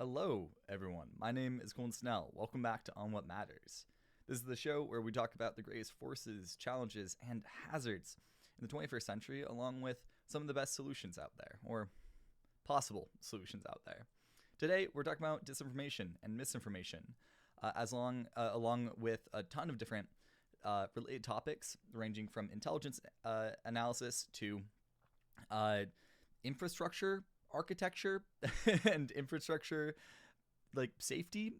Hello, everyone. My name is Colin Snell. Welcome back to On What Matters. This is the show where we talk about the greatest forces, challenges, and hazards in the 21st century, along with some of the best solutions out there, or possible solutions out there. Today, we're talking about disinformation and misinformation, along with a ton of different related topics, ranging from intelligence analysis to infrastructure architecture and infrastructure like safety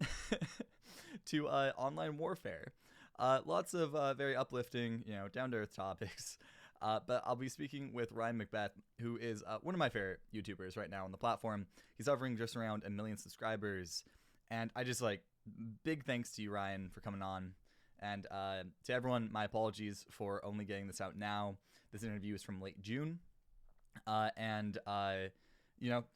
to online warfare. Lots of very uplifting, down to earth topics. But I'll be speaking with Ryan McBeth, who is one of my favorite YouTubers right now on the platform. He's hovering just around 1 million subscribers, and I just big thanks to you, Ryan, for coming on. And to everyone, my apologies for only getting this out now. This interview is from late June, and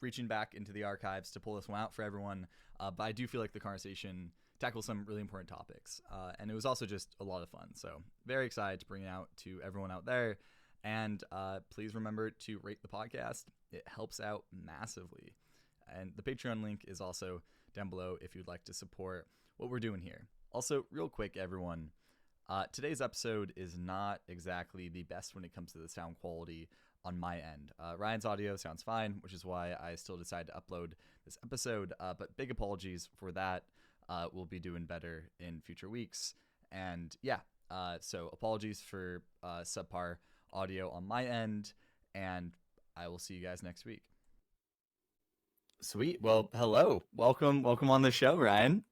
reaching back into the archives to pull this one out for everyone. But I do feel like the conversation tackles some really important topics. And it was also just a lot of fun. So very excited to bring it out to everyone out there. And please remember to rate the podcast. It helps out massively. And the Patreon link is also down below if you'd like to support what we're doing here. Also, real quick, everyone, today's episode is not exactly the best when it comes to the sound quality on my end. Ryan's audio sounds fine, which is why I still decided to upload this episode. But big apologies for that. We'll be doing better in future weeks. And yeah, so apologies for subpar audio on my end. And I will see you guys next week. Sweet. Well, hello. Welcome on the show, Ryan.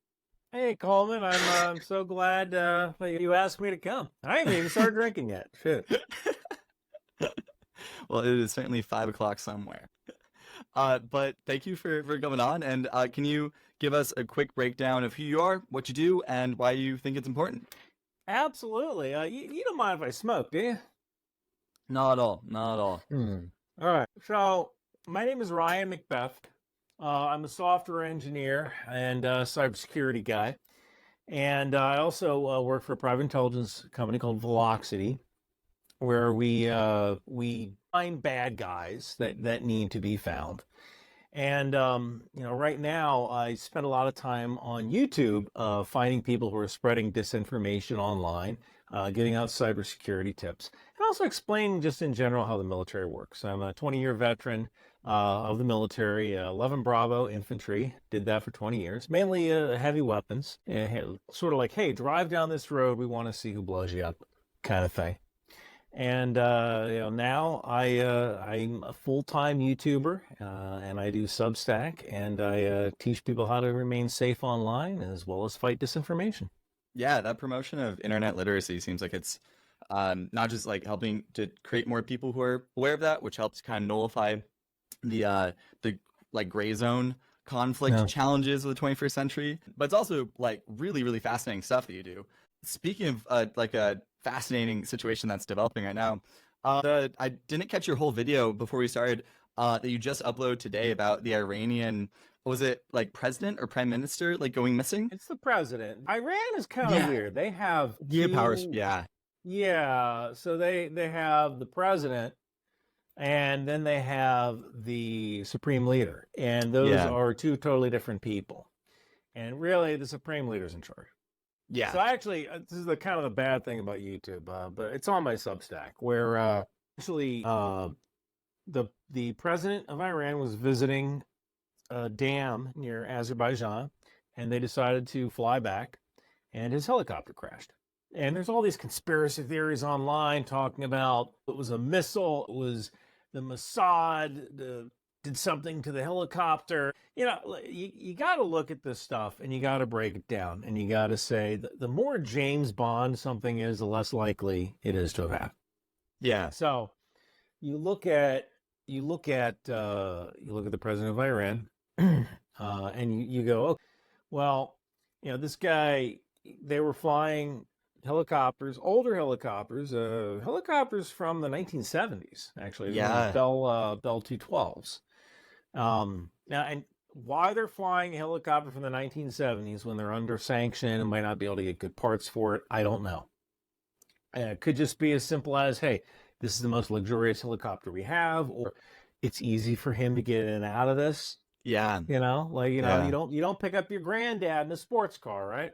Hey, Coleman. I'm so glad that you asked me to come. I haven't even started drinking yet. Shit. Well, it is certainly 5 o'clock somewhere. But thank you for coming on. And can you give us a quick breakdown of who you are, what you do, and why you think it's important? Absolutely. You don't mind if I smoke, do you? Not at all. Not at all. All right. So my name is Ryan McBeth. I'm a software engineer and cybersecurity guy. And I also work for a private intelligence company called Velocity, where we find bad guys that need to be found. And right now I spend a lot of time on YouTube finding people who are spreading disinformation online, giving out cybersecurity tips, and also explaining just in general how the military works. I'm a 20-year veteran of the military, 11 Bravo infantry, did that for 20 years, mainly heavy weapons, sort of like, hey, drive down this road, we want to see who blows you up kind of thing. And now I'm a full-time YouTuber, and I do Substack, and I teach people how to remain safe online as well as fight disinformation. Yeah, that promotion of internet literacy seems like it's not just helping to create more people who are aware of that, which helps kind of nullify the gray zone conflict challenges of the 21st century, but it's also really, really fascinating stuff that you do. Speaking of a fascinating situation that's developing right now, I didn't catch your whole video before we started that you just uploaded today about the Iranian, was it president or prime minister going missing? It's the president. Iran is kind of weird. They have powers. Yeah. So they have the president, and then they have the supreme leader, and those are two totally different people. And really, the supreme leader's in charge. Yeah. So actually, this is the kind of the bad thing about YouTube, but it's on my Substack, where actually the president of Iran was visiting a dam near Azerbaijan, and they decided to fly back, and his helicopter crashed. And there's all these conspiracy theories online talking about it was a missile, it was the Mossad, did something to the helicopter. You got to look at this stuff and you got to break it down, and you got to say the more James Bond something is, the less likely it is to have happened. Yeah. So you look at the president of Iran, and you go, okay, well, this guy, they were flying helicopters, older helicopters from the 1970s, actually. Yeah. Bell 212s. Now, and why they're flying a helicopter from the 1970s when they're under sanction and might not be able to get good parts for it, I don't know. It could just be as simple as, hey, this is the most luxurious helicopter we have, or it's easy for him to get in and out of this. Yeah. Like, Yeah. you don't pick up your granddad in a sports car, right?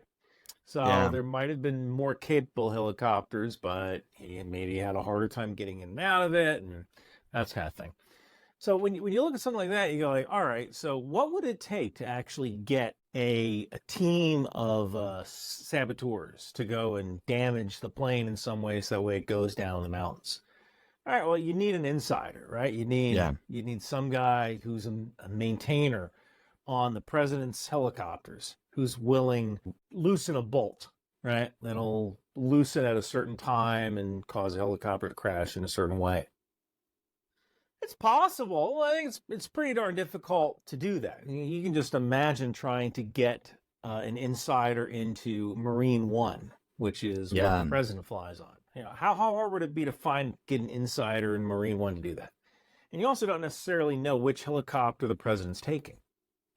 So Yeah. there might have been more capable helicopters, but he maybe had a harder time getting in and out of it, and that's kind of thing. So when you look at something like that, you go like, all right, so what would it take to actually get a team of saboteurs to go and damage the plane in some way, so that way it goes down the mountains? All right, well, you need an insider, right? Yeah. You need some guy who's a maintainer on the president's helicopters, who's willing to loosen a bolt, right? That'll loosen at a certain time and cause a helicopter to crash in a certain way. It's possible. I think it's pretty darn difficult to do that. You can just imagine trying to get an insider into Marine One, which is what Yeah. the president flies on. How hard would it be to get an insider in Marine One to do that? And you also don't necessarily know which helicopter the president's taking,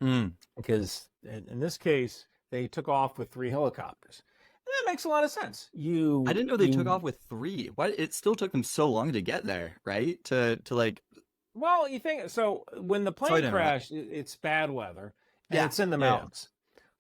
Mm. because in this case they took off with 3 helicopters. And that makes a lot of sense. I didn't know they took off with 3. Why it still took them so long to get there, right? To like. Well, you think so when the Sorry plane to interrupt. crashed, it's bad weather and Yeah. it's in the Yeah. mountains.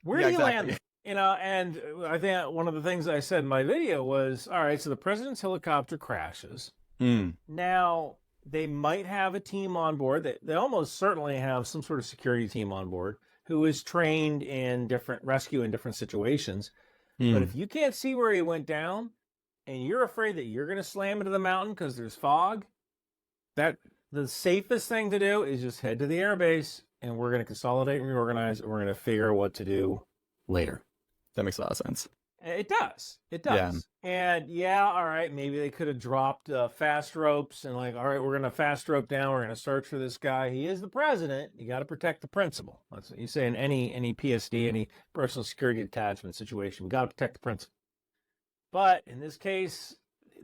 Where Yeah. do you land Exactly. them? And I think one of the things I said in my video was, all right, so the president's helicopter crashes. Mm. Now, they might have a team on board. They almost certainly have some sort of security team on board who is trained in different rescue in different situations. But if you can't see where he went down and you're afraid that you're going to slam into the mountain because there's fog, that the safest thing to do is just head to the airbase, and we're going to consolidate and reorganize, and we're going to figure out what to do later. That makes a lot of sense. It does. It does. Yeah. And yeah, all right, maybe they could have dropped fast ropes and like, all right, we're going to fast rope down. We're going to search for this guy. He is the president. You got to protect the principal. That's what you say in any PSD, any personal security detachment situation. We got to protect the principal. But in this case,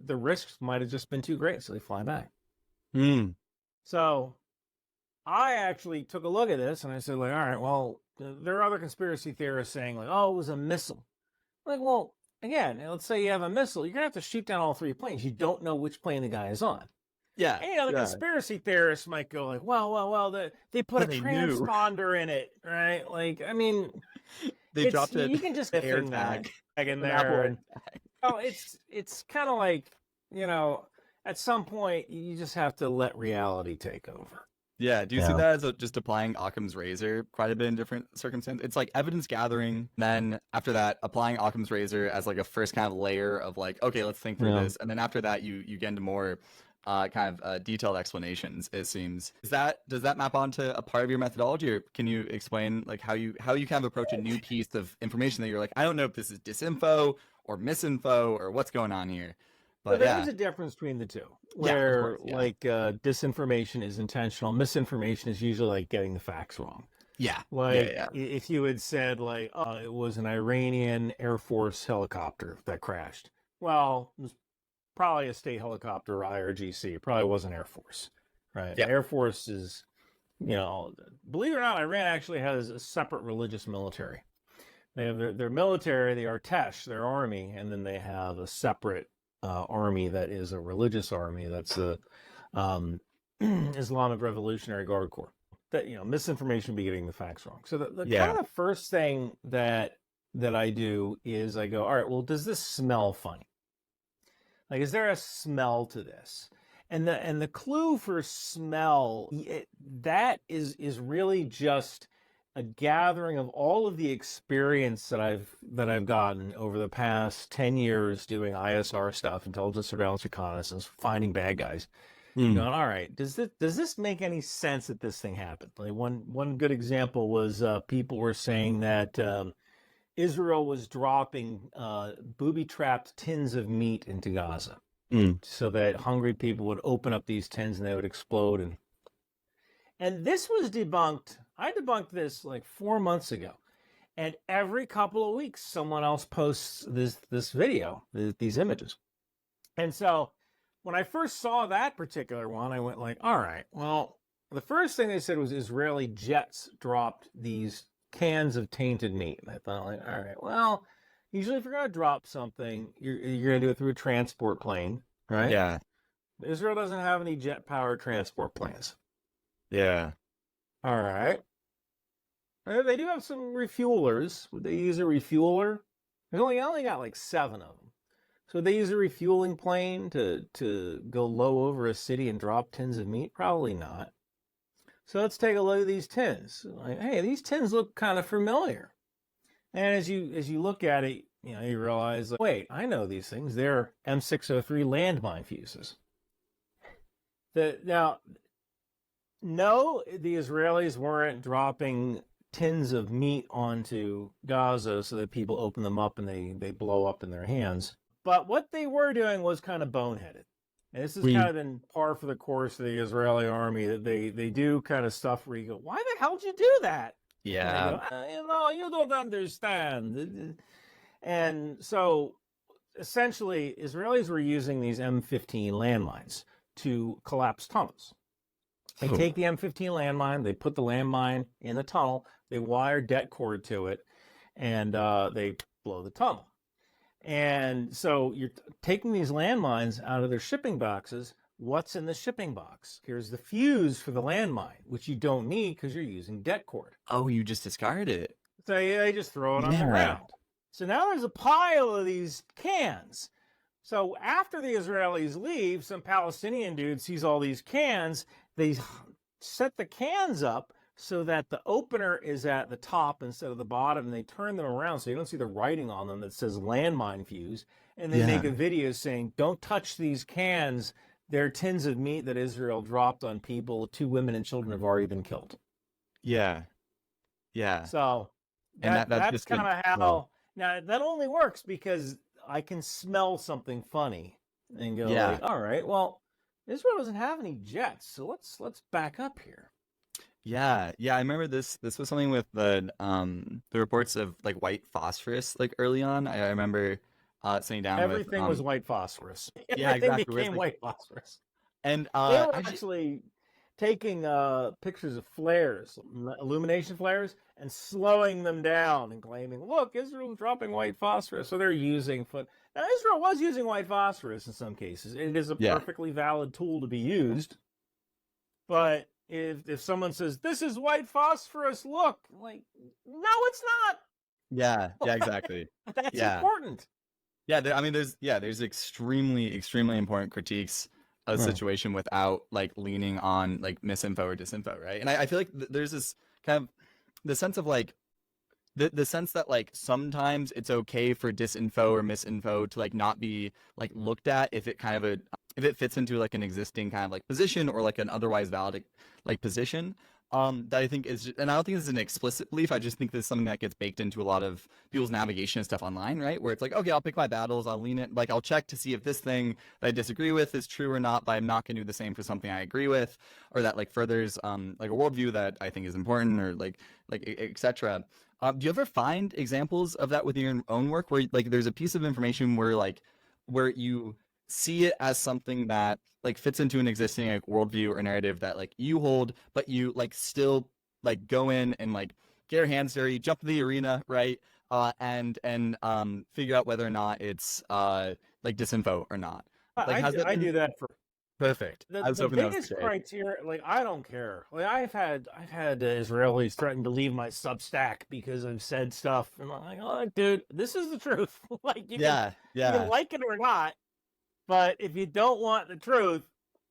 the risks might have just been too great, so they fly back. So I actually took a look at this and I said, like, all right, well, there are other conspiracy theorists saying, like, oh, it was a missile. Like, well, again, let's say you have a missile. You're going to have to shoot down all 3 planes. You don't know which plane the guy is on. Yeah. And the conspiracy theorists might go like, well, they put a transponder in it, right? Like, I mean, they dropped it. You can just air tag in there. And, it's kind of like, at some point you just have to let reality take over. Yeah, do you see that as just applying Occam's razor quite a bit in different circumstances? It's like evidence gathering, then after that, applying Occam's razor as like a first kind of layer of like, okay, let's think through this, and then after that, you get into more kind of detailed explanations. It seems does that map onto a part of your methodology, or can you explain like how you kind of approach a new piece of information that you're like, I don't know if this is disinfo or misinfo or what's going on here. But there is a difference between the two, where disinformation is intentional. Misinformation is usually like getting the facts wrong. Yeah. Like if you had said like, oh, it was an Iranian Air Force helicopter that crashed. Well, it was probably a state helicopter or IRGC. It probably wasn't Air Force, right? Yeah. Air Force is, believe it or not, Iran actually has a separate religious military. They have their military, the Artesh, their army, and then they have a separate army that is a religious army. That's the Islamic Revolutionary Guard Corps. That misinformation would be getting the facts wrong. So the kind of first thing that I do is I go, all right, well, does this smell funny? Like, is there a smell to this? And the clue for smell that is really just a gathering of all of the experience that I've gotten over the past 10 years doing ISR stuff, intelligence, surveillance, reconnaissance, finding bad guys. Going, all right, does this make any sense that this thing happened? Like one good example was people were saying that Israel was dropping booby-trapped tins of meat into Gaza so that hungry people would open up these tins and they would explode. And this was debunked. I debunked this like 4 months ago. And every couple of weeks, someone else posts this video, these images. And so when I first saw that particular one, I went like, all right, well, the first thing they said was Israeli jets dropped these cans of tainted meat. And I thought like, all right, well, usually if you're going to drop something, you're going to do it through a transport plane, right? Yeah. Israel doesn't have any jet-powered transport planes. Yeah. All right. They do have some refuelers. Would they use a refueler? They only got like 7 of them. So they use a refueling plane to go low over a city and drop tins of meat? Probably not. So let's take a look at these tins. Like, hey, these tins look kind of familiar. And as you look at it, you realize, like, wait, I know these things. They're M603 landmine fuses. Now, no, the Israelis weren't dropping tins of meat onto Gaza so that people open them up and they blow up in their hands. But what they were doing was kind of boneheaded. And this has kind of been par for the course of the Israeli army, that they do kind of stuff where you go, why the hell did you do that? Yeah. Go, you don't understand. And so essentially, Israelis were using these M15 landmines to collapse tunnels. They take the M15 landmine, they put the landmine in the tunnel, they wire det cord to it, and they blow the tunnel. And so you're taking these landmines out of their shipping boxes. What's in the shipping box? Here's the fuse for the landmine, which you don't need because you're using det cord. Oh, you just discard it. So they just throw it on the ground. So now there's a pile of these cans. So after the Israelis leave, some Palestinian dude sees all these cans. They set the cans up so that the opener is at the top instead of the bottom, and they turn them around so you don't see the writing on them that says landmine fuse. And they make a video saying, don't touch these cans. They're tins of meat that Israel dropped on people. 2 women and children have already been killed. Yeah. So that's kind of how... Well, now, that only works because I can smell something funny and go, like, all right, well, Israel doesn't have any jets, so let's back up here. Yeah. I remember this was something with the reports of like white phosphorus like early on. I remember sitting down everything with was white phosphorus. Yeah, everything exactly. became white phosphorus. And they were actually taking pictures of flares, illumination flares, and slowing them down and claiming, look, Israel's dropping white phosphorus. So they're using Now, Israel was using white phosphorus in some cases. It is a perfectly valid tool to be used. But if someone says, this is white phosphorus, look, like, no, it's not. Yeah, exactly. That's important. Yeah, there's extremely, extremely important critiques of the situation without like leaning on like misinfo or disinfo, right? And I feel like there's this kind of the sense of like the sense that like sometimes it's okay for disinfo or misinfo to like not be like looked at if it if it fits into like an existing kind of like position or like an otherwise valid like position. That I think is, and I don't think this is an explicit belief. I just think this is something that gets baked into a lot of people's navigation and stuff online, right? Where it's like, okay, I'll pick my battles, I'll lean it, like I'll check to see if this thing that I disagree with is true or not, but I'm not gonna do the same for something I agree with, or that like furthers like a worldview that I think is important, or like etc. Do you ever find examples of that with your own work, where like there's a piece of information where you see it as something that like fits into an existing like worldview or narrative that like you hold, but you like still like go in and like get your hands dirty, jump in the arena, right? And figure out whether or not it's like disinfo or not. Like I do that for perfect. The biggest criteria, like I don't care. Like I've had Israelis threaten to leave my Substack because I've said stuff, and I'm like, oh, dude, this is the truth. Like you can like it or not. But if you don't want the truth,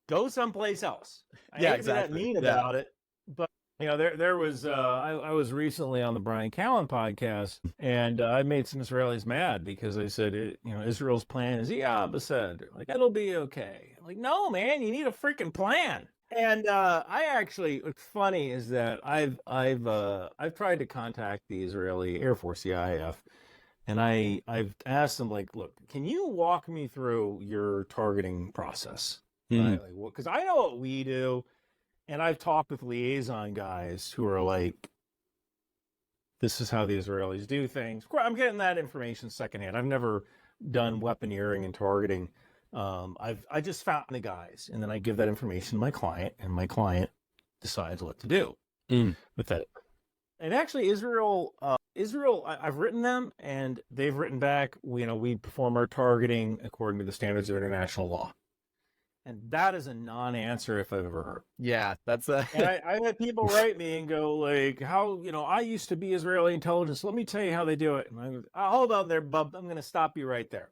go someplace else. I hate to be that mean about it, but there was I was recently on the Brian Callen podcast, and I made some Israelis mad because I said Israel's plan is said like it'll be okay. Like, no, man, you need a freaking plan. And I actually, what's funny is that I've tried to contact the Israeli Air Force, the IAF. And I've asked them, like, look, can you walk me through your targeting process? Right? Like, because I know what we do, and I've talked with liaison guys who are like, this is how the Israelis do things. I'm getting that information secondhand. I've never done weaponeering and targeting. I just found the guys, and then I give that information to my client, and my client decides what to do with that. And actually, Israel, I've written them, and they've written back. We perform our targeting according to the standards of international law. And that is a non-answer if I've ever heard. Yeah, that's a And I've had people write me and go like, how, I used to be Israeli intelligence. Let me tell you how they do it. And I go, hold on there, bub. I'm going to stop you right there.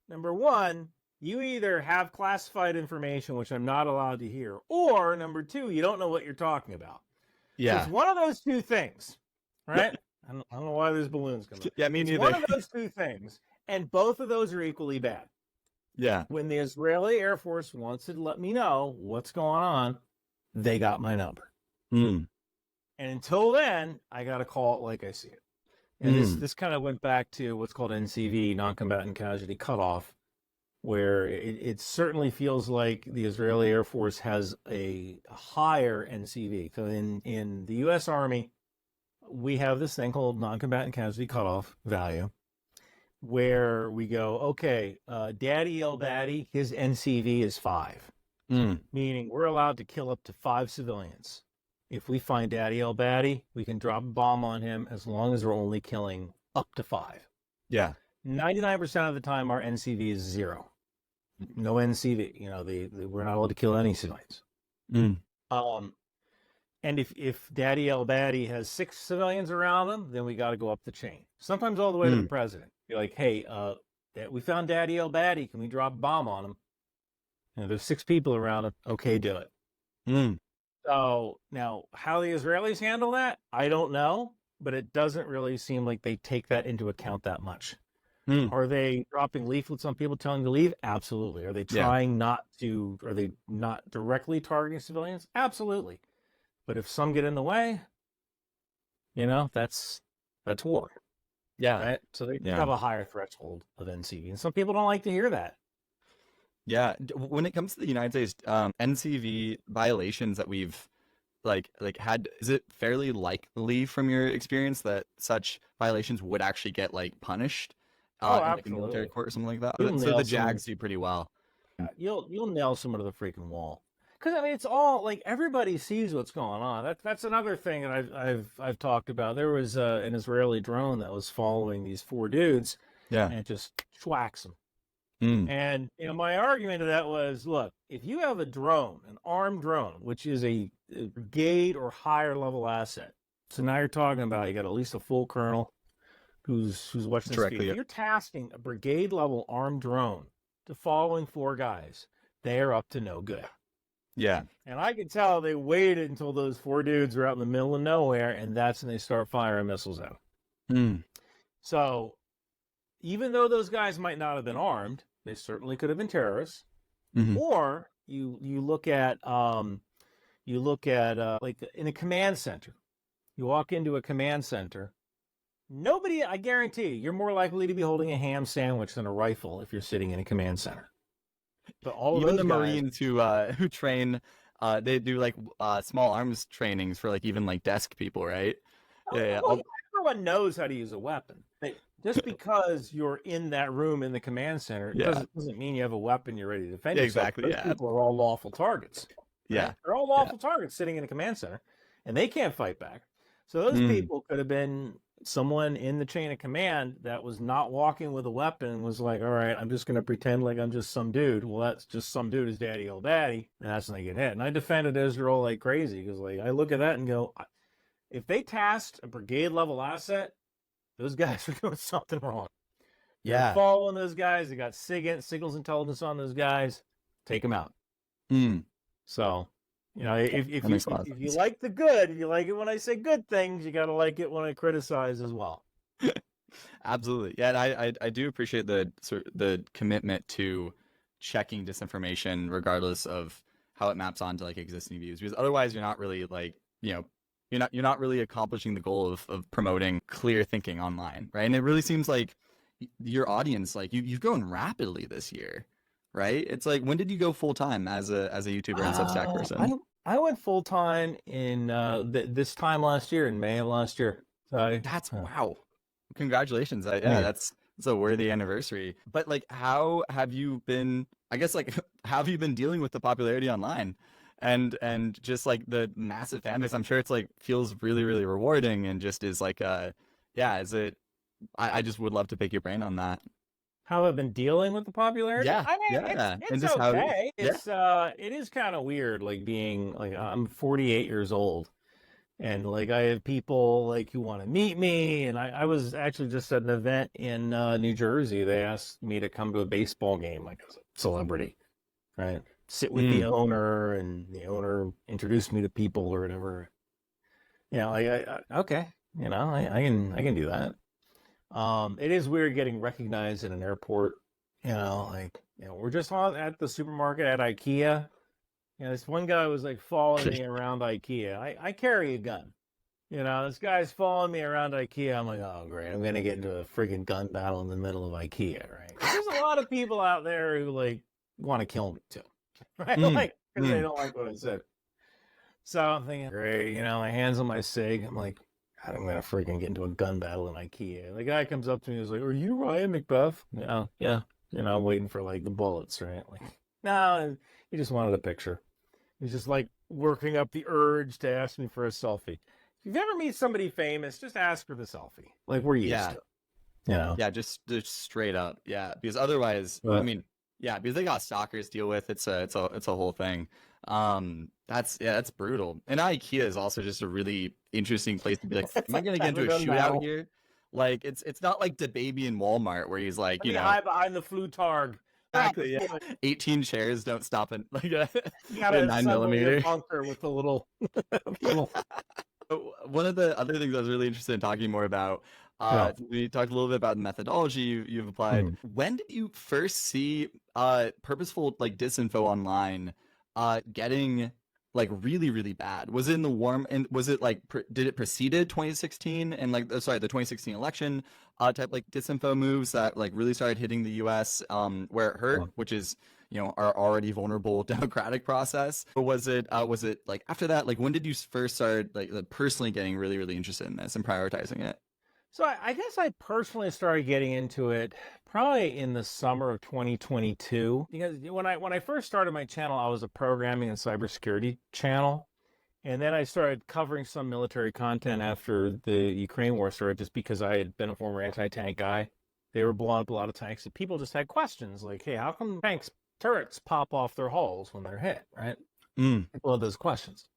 Number one, you either have classified information, which I'm not allowed to hear, or number two, you don't know what you're talking about. So it's one of those two things, right? I don't know why there's balloons coming. Yeah, me neither. It's one of those two things, and both of those are equally bad. Yeah. When the Israeli Air Force wants to let me know what's going on, they got my number. Mm. And until then, I got to call it like I see it. And this kind of went back to what's called NCV, non-combatant casualty cutoff, where it certainly feels like the Israeli Air Force has a higher NCV. So in the U.S. Army, we have this thing called non-combatant casualty cutoff value, where we go, okay, Daddy El Badi, his NCV is 5, meaning we're allowed to kill up to 5 civilians. If we find Daddy El Badi, we can drop a bomb on him as long as we're only killing up to 5. Yeah. 99% of the time, our NCV is 0. No NCV. We're not allowed to kill any civilians. And if Daddy El Badi has 6 civilians around him, then we got to go up the chain. Sometimes all the way to the president. Be like, hey, we found Daddy El Badi. Can we drop a bomb on him? There's 6 people around him. Okay, do it. So now, how the Israelis handle that, I don't know, but it doesn't really seem like they take that into account that much. Are they dropping leaflets on people telling them to leave? Absolutely. Are they trying not to? Are they not directly targeting civilians? Absolutely. But if some get in the way, that's war. Yeah. Right? So they have a higher threshold of NCV, and some people don't like to hear that. Yeah. When it comes to the United States, NCV violations that we've had, is it fairly likely from your experience that such violations would actually get punished in a military court or something like that? So the JAGs do pretty well. You'll nail someone to the freaking wall. Because it's all everybody sees what's going on. That's another thing that I've talked about. There was an Israeli drone that was following these 4 dudes, and it just schwacks them. And my argument to that was, look, if you have a drone, an armed drone, which is a brigade or higher level asset, so now you're talking about you got at least a full colonel who's watching this Directly, feed. If you're tasking a brigade level armed drone to following 4 guys, they're up to no good. Yeah. And I could tell they waited until those 4 dudes are out in the middle of nowhere, and that's when they start firing missiles at them. So even though those guys might not have been armed, they certainly could have been terrorists. Or you look at in a command center. You walk into a command center. Nobody, I guarantee you're more likely to be holding a ham sandwich than a rifle if you're sitting in a command center. But all even of the those Marines who train, they do small arms trainings for even desk people, right? Everyone knows how to use a weapon. Just because you're in that room in the command center doesn't mean you have a weapon you're ready to defend yourself. Exactly. Those people are all lawful targets. Right? Yeah. They're all lawful targets sitting in a command center, and they can't fight back. So those people could have been someone in the chain of command that was not walking with a weapon and was like, all right, I'm just going to pretend like I'm just some dude. Well, that's just some dude is Daddy El Badi, and that's when they get hit. And I defended Israel like crazy because I look at that and go, if they tasked a brigade level asset, those guys are doing something wrong. They're following those guys. They got signals intelligence on those guys. Take them out. So, if you like the good, if you like it when I say good things, you got to like it when I criticize as well. Absolutely. Yeah, and I do appreciate the commitment to checking disinformation regardless of how it maps onto existing views, because otherwise you're not really you're not really accomplishing the goal of promoting clear thinking online, right? And it really seems like your audience, you've grown rapidly this year, right? It's when did you go full time as a YouTuber and Substack person? I went full time in this time last year, in May of last year. So that's wow! Congratulations! That's a worthy anniversary. But how have you been? I guess how have you been dealing with the popularity online? And just the massive fan base, I'm sure it's feels really, really rewarding, and just is is it? I just would love to pick your brain on that. how I've been dealing with the popularity. Yeah, I mean, yeah, and it's just how, okay. yeah, It is kind of weird, like being like I'm 48 years old, and like I have people like who want to meet me, and I was actually just at an event in New Jersey. They asked me to come to a baseball game, like as a celebrity, right? Sit with the mm, owner, and the owner introduced me to people or whatever. You know, like okay, you know, I can do that. It is weird getting recognized in an airport. You know, like we're just on at the supermarket at IKEA. You know, this one guy was like following me around IKEA. I carry a gun. You know, this guy's following me around IKEA. I'm like, oh great, I'm gonna get into a freaking gun battle in the middle of IKEA, right? 'Cause there's a lot of people out there who like want to kill me too, right? mm, Like because they mm. don't like what I said. So I'm thinking, great, you know, my hands on my cig. I'm like, God, I'm gonna freaking get into a gun battle in IKEA. The guy comes up to me and is like, "Are you Ryan McBeth?" Yeah, yeah. You know, I'm waiting for like the bullets, right? Like, no, he just wanted a picture. He's just like working up the urge to ask me for a selfie. If you've ever meet somebody famous, just ask for the selfie. Like we're used Yeah, to, you know. yeah, just straight up, yeah, because otherwise, I But mean, yeah, because they got stalkers to deal with. It's a whole thing. That's brutal. And IKEA is also just a really interesting place to be like, it's am I like gonna get have a into a gun shootout battle. here? Like it's not like the baby in Walmart where he's like, Let me hide behind the flutard. Ah, exactly, yeah, 18 chairs don't stop it like a, you like a gotta nine assemble your millimeter. bunker with a little, little. One of the other things I was really interested in talking more about, Yeah. we talked a little bit about the methodology you've applied. Mhm. When did you first see purposeful like disinfo online getting like really really bad? Was it in the warm and was it like did it preceded 2016 and like sorry the 2016 election type like disinfo moves that like really started hitting the US where it hurt, which is our already vulnerable democratic process? Or was it like after that? Like when did you first start like personally getting really really interested in this and prioritizing it? So I guess I personally started getting into it probably in the summer of 2022 because when I first started my channel, I was a programming and cybersecurity channel, and then I started covering some military content after the Ukraine war started, just because I had been a former anti-tank guy. They were blowing up a lot of tanks, and people just had questions like, "Hey, how come tanks turrets pop off their hulls when they're hit?" Right? Mm, People had those questions.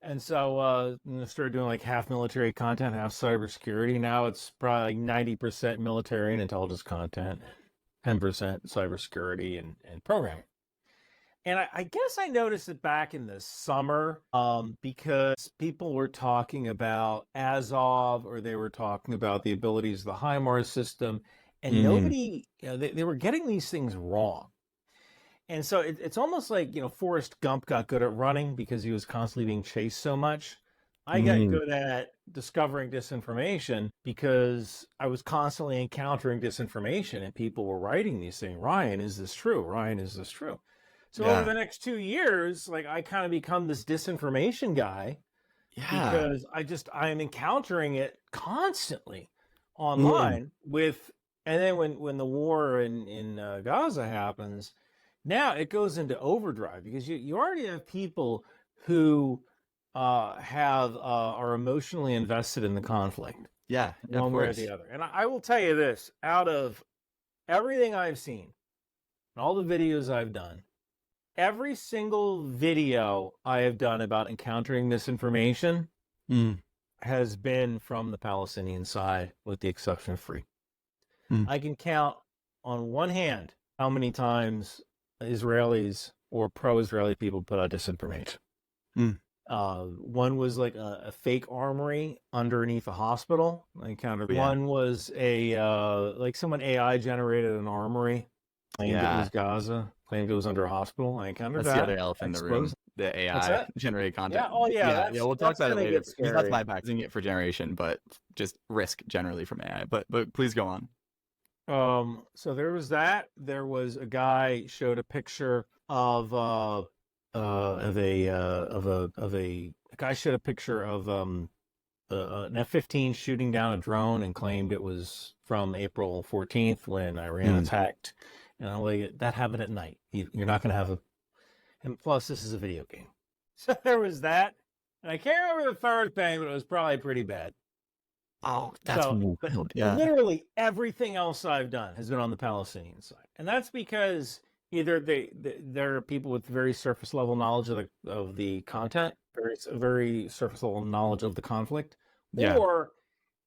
And so I started doing like half military content, half cybersecurity. Now it's probably like 90% military and intelligence content, 10% cybersecurity and programming. And I guess I noticed it back in the summer because people were talking about Azov, or they were talking about the abilities of the HIMARS system, and mm, nobody, they were getting these things wrong. And so it's almost like, Forrest Gump got good at running because he was constantly being chased so much. I got mm. good at discovering disinformation because I was constantly encountering disinformation, and people were writing these saying, Ryan, is this true? Ryan, is this true? So over Yeah, the next 2 years, like I kind of become this disinformation guy yeah. because I am encountering it constantly Mm, online and then when the war in Gaza happens, now it goes into overdrive because you already have people who are emotionally invested in the conflict yeah, of one way or the course. other. And I will tell you this, out of everything I've seen, all the videos I've done, every single video I have done about encountering misinformation Mm, has been from the Palestinian side, with the exception of free. mm, I can count on one hand how many times Israelis or pro-Israeli people put out disinformation. mm. One was like a fake armory underneath a hospital. I encountered Oh, yeah, one was a like someone AI generated an armory, claimed it was yeah. Gaza, claimed it was under a hospital. I encountered That's the that. other elephant in the room. Exposed. The What's AI that? generated Yeah. content. Oh yeah. Yeah, yeah. We'll talk That's about it gonna later get because that's scary. my back. Using it for generation, but just risk generally from AI. But please go on. So there was that. There was a guy showed a picture of a guy showed a picture of an F-15 shooting down a drone and claimed it was from April 14th when Iran Mm. attacked. And I'm like, that happened at night. You're not going to have a. And plus, this is a video game. So there was that. And I can't remember the third thing, but it was probably pretty bad. Oh, that's So, but wild. Yeah. literally everything else I've done has been on the Palestinian side, and that's because either there are people with very surface level knowledge of the content, very surface level knowledge of the conflict, Yeah. or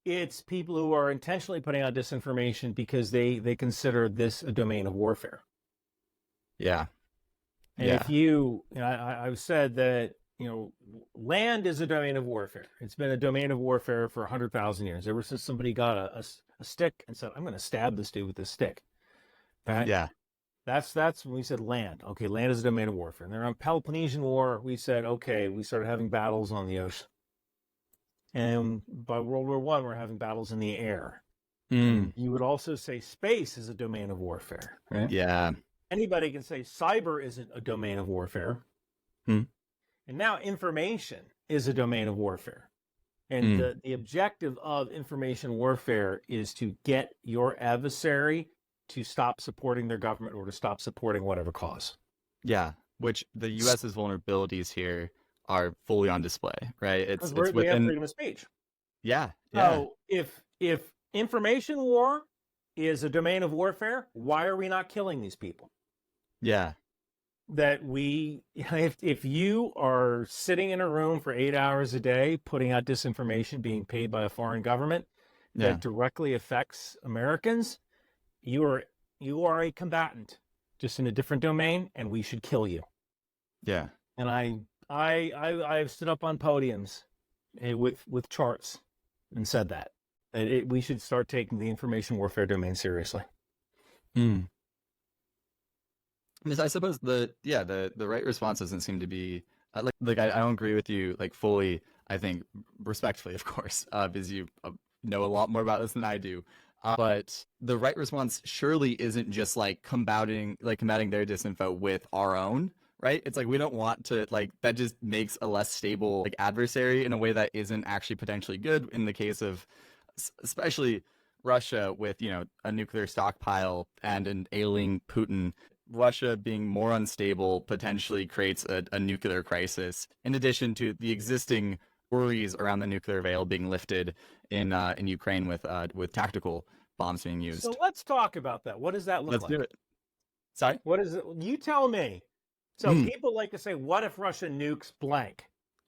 it's people who are intentionally putting out disinformation because they consider this a domain of warfare. Yeah. And Yeah. if I've said that, land is a domain of warfare. It's been a domain of warfare for 100,000 years, ever since somebody got a stick and said, I'm going to stab this dude with this stick. Right? Yeah. That's when we said land. Okay, land is a domain of warfare. And then around Peloponnesian War, we said, okay, we started having battles on the ocean. And by World War I, we're having battles in the air. And you would also say space is a domain of warfare, right? Yeah. Anybody can say cyber isn't a domain of warfare. And now information is a domain of warfare. And the objective of information warfare is to get your adversary to stop supporting their government or to stop supporting whatever cause. Yeah. Which the U.S.'s vulnerabilities here are fully on display, right? It's we have within. freedom of speech. Yeah. Yeah. So if information war is a domain of warfare, why are we not killing these people? Yeah. If you are sitting in a room for 8 hours a day putting out disinformation being paid by a foreign government that directly affects Americans, you are a combatant just in a different domain, and we should kill you. Yeah. And I've stood up on podiums with charts and said that we should start taking the information warfare domain seriously. Because I suppose the right response doesn't seem to be like I don't agree with you like fully. I think respectfully, of course, because you know a lot more about this than I do. But the right response surely isn't just like combating their disinfo with our own, right? It's like we don't want to that just makes a less stable like adversary in a way that isn't actually potentially good in the case of especially Russia with a nuclear stockpile and an ailing Putin. Russia being more unstable potentially creates a nuclear crisis, in addition to the existing worries around the nuclear veil being lifted in Ukraine with tactical bombs being used. So let's talk about that. What does that look like? Let's do it. Sorry? What is it? You tell me. So people like to say, what if Russia nukes blank?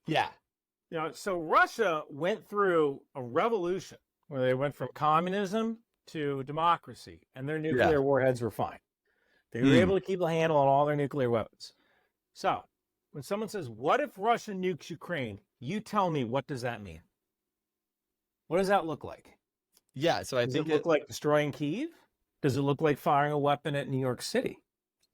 Yeah. So Russia went through a revolution where they went from communism to democracy, and their nuclear warheads were fine. They were able to keep a handle on all their nuclear weapons. So when someone says, what if Russia nukes Ukraine? You tell me, what does that mean? What does that look like? Yeah, so does it look like destroying Kyiv? Does it look like firing a weapon at New York City?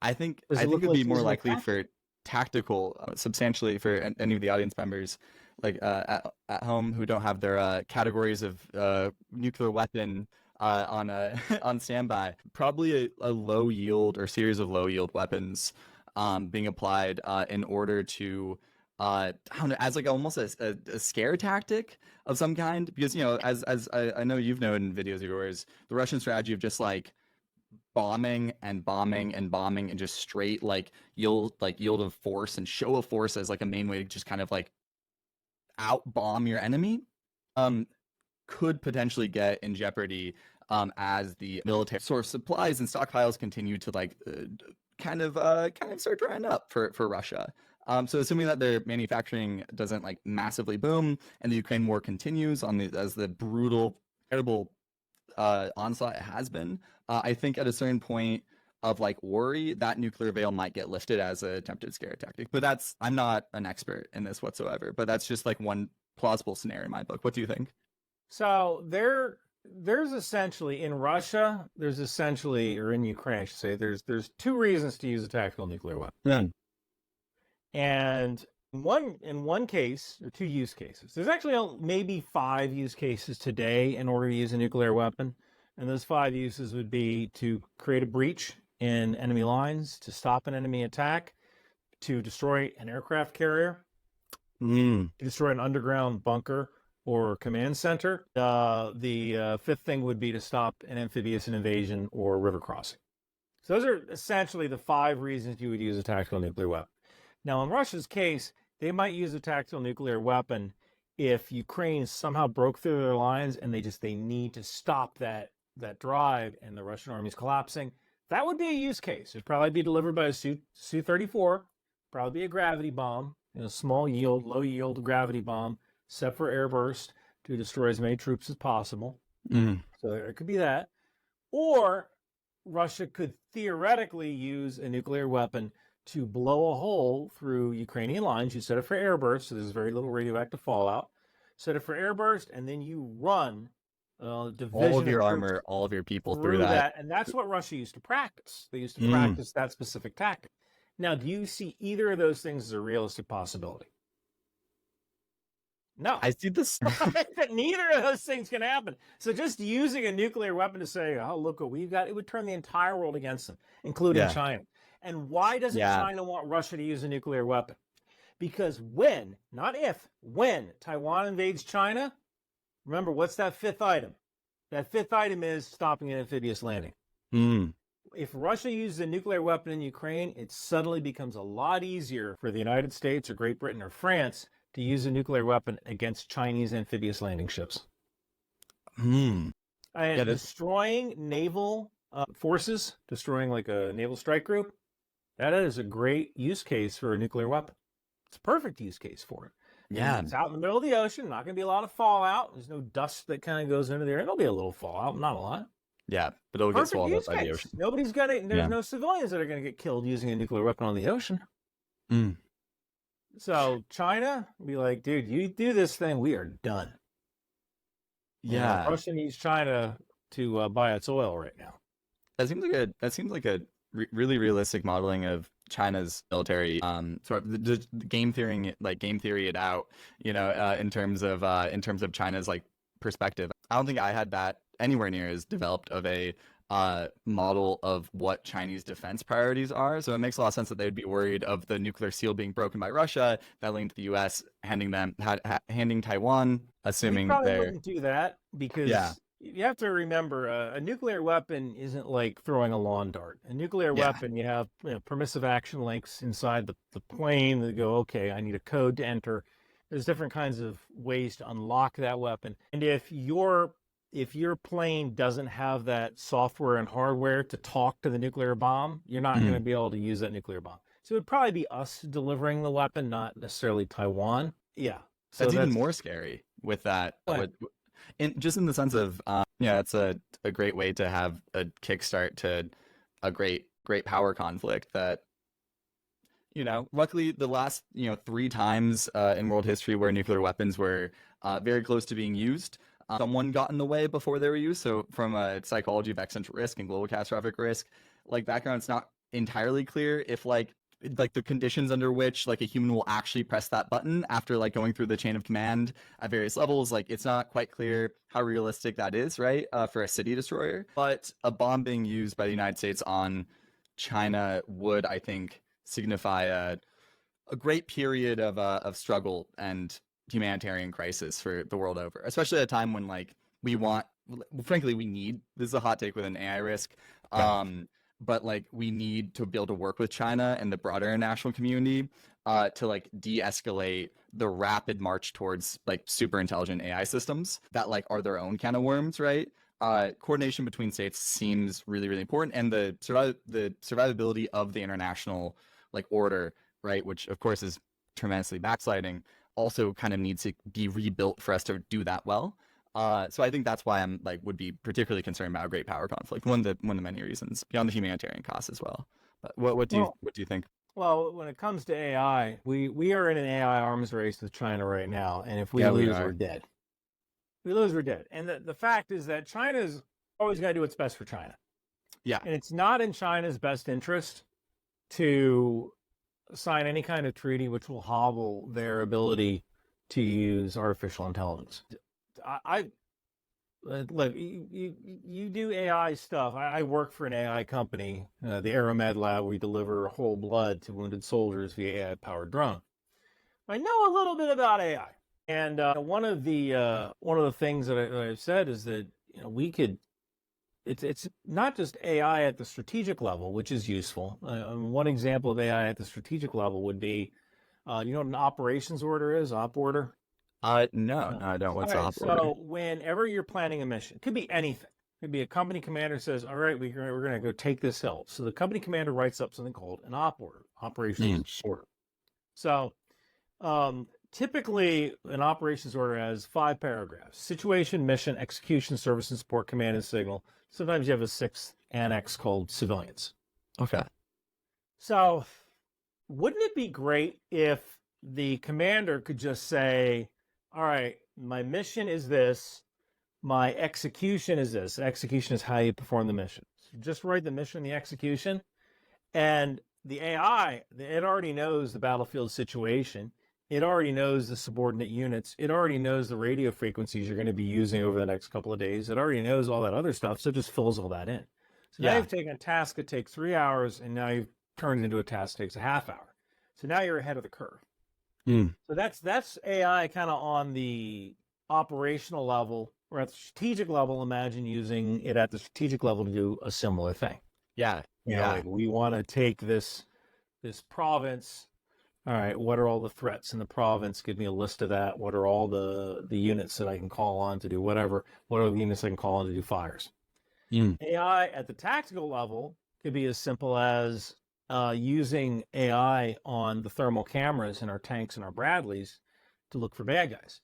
I think it would be more likely for tactical, substantially for any of the audience members, like at home who don't have their categories of nuclear weapon on standby. Probably a low yield or series of low yield weapons being applied in order to I don't know, as like almost a scare tactic of some kind, because as I know you've known in videos of yours, the Russian strategy of just like bombing and bombing and bombing and just straight yield of force and show of force as like a main way to just kind of like out bomb your enemy could potentially get in jeopardy as the military source supplies and stockpiles continue to kind of start drying up for Russia. So assuming that their manufacturing doesn't like massively boom and the Ukraine war continues as the brutal, terrible onslaught it has been, I think at a certain point of like worry, that nuclear veil might get lifted as a attempted scare tactic. But I'm not an expert in this whatsoever, but that's just like one plausible scenario in my book. What do you think? So there's essentially in Russia, or in Ukraine, I should say, there's two reasons to use a tactical nuclear weapon. Yeah. And in one case, or two use cases. There's actually maybe 5 use cases today in order to use a nuclear weapon. And those 5 uses would be to create a breach in enemy lines, to stop an enemy attack, to destroy an aircraft carrier, to destroy an underground bunker or command center. The fifth thing would be to stop an amphibious invasion or river crossing. So those are essentially the 5 reasons you would use a tactical nuclear weapon. Now, in Russia's case, they might use a tactical nuclear weapon if Ukraine somehow broke through their lines and they need to stop that drive and the Russian army is collapsing, that would be a use case. It'd probably be delivered by a Su-34, probably be a gravity bomb, small yield, low yield gravity bomb set for airburst to destroy as many troops as possible. So it could be that. Or Russia could theoretically use a nuclear weapon to blow a hole through Ukrainian lines. You set it for airburst, so there's very little radioactive fallout. Set it for airburst, and then you run division all of your armor, all of your people through that. And that's what Russia used to practice. They used to practice that specific tactic. Now, do you see either of those things as a realistic possibility? No. I see this. Neither of those things can happen. So just using a nuclear weapon to say, oh, look what we've got, it would turn the entire world against them, including China. And why doesn't China want Russia to use a nuclear weapon? Because when, not if, when Taiwan invades China, remember, what's that fifth item? That fifth item is stopping an amphibious landing. If Russia uses a nuclear weapon in Ukraine, it suddenly becomes a lot easier for the United States or Great Britain or France to use a nuclear weapon against Chinese amphibious landing ships. And destroying naval forces, destroying like a naval strike group, that is a great use case for a nuclear weapon. It's a perfect use case for it. Yeah. It's out in the middle of the ocean, not going to be a lot of fallout. There's no dust that kind of goes into there. It'll be a little fallout, not a lot. Yeah, but it'll get swallowed up by the ocean. Nobody's going to, there's no civilians that are going to get killed using a nuclear weapon on the ocean. So China will be like, dude, you do this thing, we are done. Yeah. Russia needs China to buy its oil right now. That seems like a really realistic modeling of China's military, sort of the game theory it out, in terms of China's like perspective. I don't think I had that anywhere near as developed of a model of what Chinese defense priorities are. So it makes a lot of sense that they would be worried of the nuclear seal being broken by Russia, that linked to the U.S. handing Taiwan, assuming they wouldn't do that because you have to remember a nuclear weapon isn't like throwing a lawn dart. A nuclear weapon, you have permissive action links inside the plane that go, okay, I need a code to enter. There's different kinds of ways to unlock that weapon. And if your plane doesn't have that software and hardware to talk to the nuclear bomb, you're not going to be able to use that nuclear bomb. So it would probably be us delivering the weapon, not necessarily Taiwan. Yeah. So that's even more scary with that. Just in the sense of, it's a great way to have a kickstart to a great power conflict that, luckily the last, 3 times in world history where nuclear weapons were very close to being used, someone got in the way before they were used. So from a psychology of existential risk and global catastrophic risk, background, it's not entirely clear if the conditions under which a human will actually press that button after going through the chain of command at various levels. It's not quite clear how realistic that is, right? For a city destroyer, but a bomb being used by the United States on China would, I think, signify a great period of struggle and humanitarian crisis for the world over, especially at a time when we need, this is a hot take with an AI risk, but we need to be able to work with China and the broader international community to de-escalate the rapid march towards super intelligent AI systems that are their own can of worms, right? Coordination between states seems really, really important, and the survivability of the international order, right, which of course is tremendously backsliding, also kind of needs to be rebuilt for us to do that well. So I think that's why I'm would be particularly concerned about a great power conflict. One of the many reasons beyond the humanitarian costs as well. But what do you think? Well, when it comes to AI, we are in an AI arms race with China right now, and if we lose, we're dead. If we lose, we're dead. And the fact is that China's always got to do what's best for China. Yeah, and it's not in China's best interest to sign any kind of treaty which will hobble their ability to use artificial intelligence. Look, you do AI stuff. I work for an AI company, the Aeromed Lab. We deliver whole blood to wounded soldiers via AI-powered drone. I know a little bit about AI, and one of the things that I've said is that we could. It's not just AI at the strategic level, which is useful. One example of AI at the strategic level would be, what an operations order is, op order? No, No. I don't. All What's the right. hop order? So whenever you're planning a mission, could be anything. Could be a company commander says, "All right, we're going to go take this hill." So the company commander writes up something called an op order, operations Mm. order. So typically, an operations order has 5 paragraphs: situation, mission, execution, service and support, command and signal. Sometimes you have a 6th annex called civilians. Okay. So, wouldn't it be great if the commander could just say, all right, my mission is this, my execution is this. Execution is how you perform the mission. So just write the mission, the execution, and the AI, it already knows the battlefield situation. It already knows the subordinate units. It already knows the radio frequencies you're going to be using over the next couple of days. It already knows all that other stuff, so it just fills all that in. So now Yeah. you've taken a task that takes 3 hours, and now you've turned it into a task that takes a half hour. So now you're ahead of the curve. Mm. So that's AI kind of on the operational level, or at the strategic level. Imagine using it at the strategic level to do a similar thing. Yeah. You know, Yeah. like we want to take this province. All right, what are all the threats in the province? Give me a list of that. What are all the units that I can call on to do whatever? What are the units I can call on to do fires? Mm. AI at the tactical level could be as simple as using AI on the thermal cameras in our tanks and our Bradleys to look for bad guys.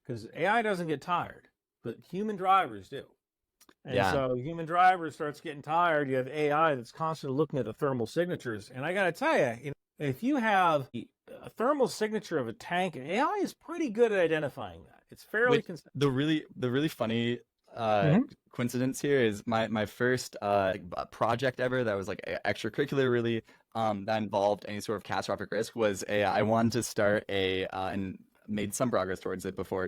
Because AI doesn't get tired, but human drivers do. And Yeah. so human driver starts getting tired. You have AI that's constantly looking at the thermal signatures. And I got to tell you, if you have a thermal signature of a tank, AI is pretty good at identifying that. It's fairly consistent. The really funny coincidence here is my first project ever that was like extracurricular really that involved any sort of catastrophic risk was I wanted to start and made some progress towards it before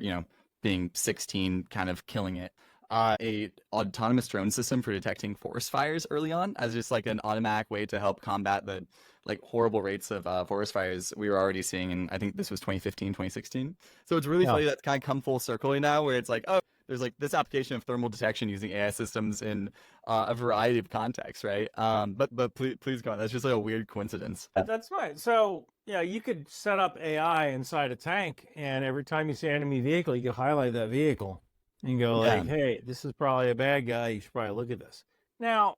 being 16 kind of killing it, a autonomous drone system for detecting forest fires early on as just like an automatic way to help combat the like horrible rates of forest fires we were already seeing. And I think this was 2015, 2016. So it's really funny that's kind of come full circle now where it's like, oh, there's like this application of thermal detection using AI systems in a variety of contexts, right? But please go on. That's just like a weird coincidence. That's right. So yeah, you could set up AI inside a tank, and every time you see an enemy vehicle, you can highlight that vehicle and go like, hey, this is probably a bad guy. You should probably look at this. Now,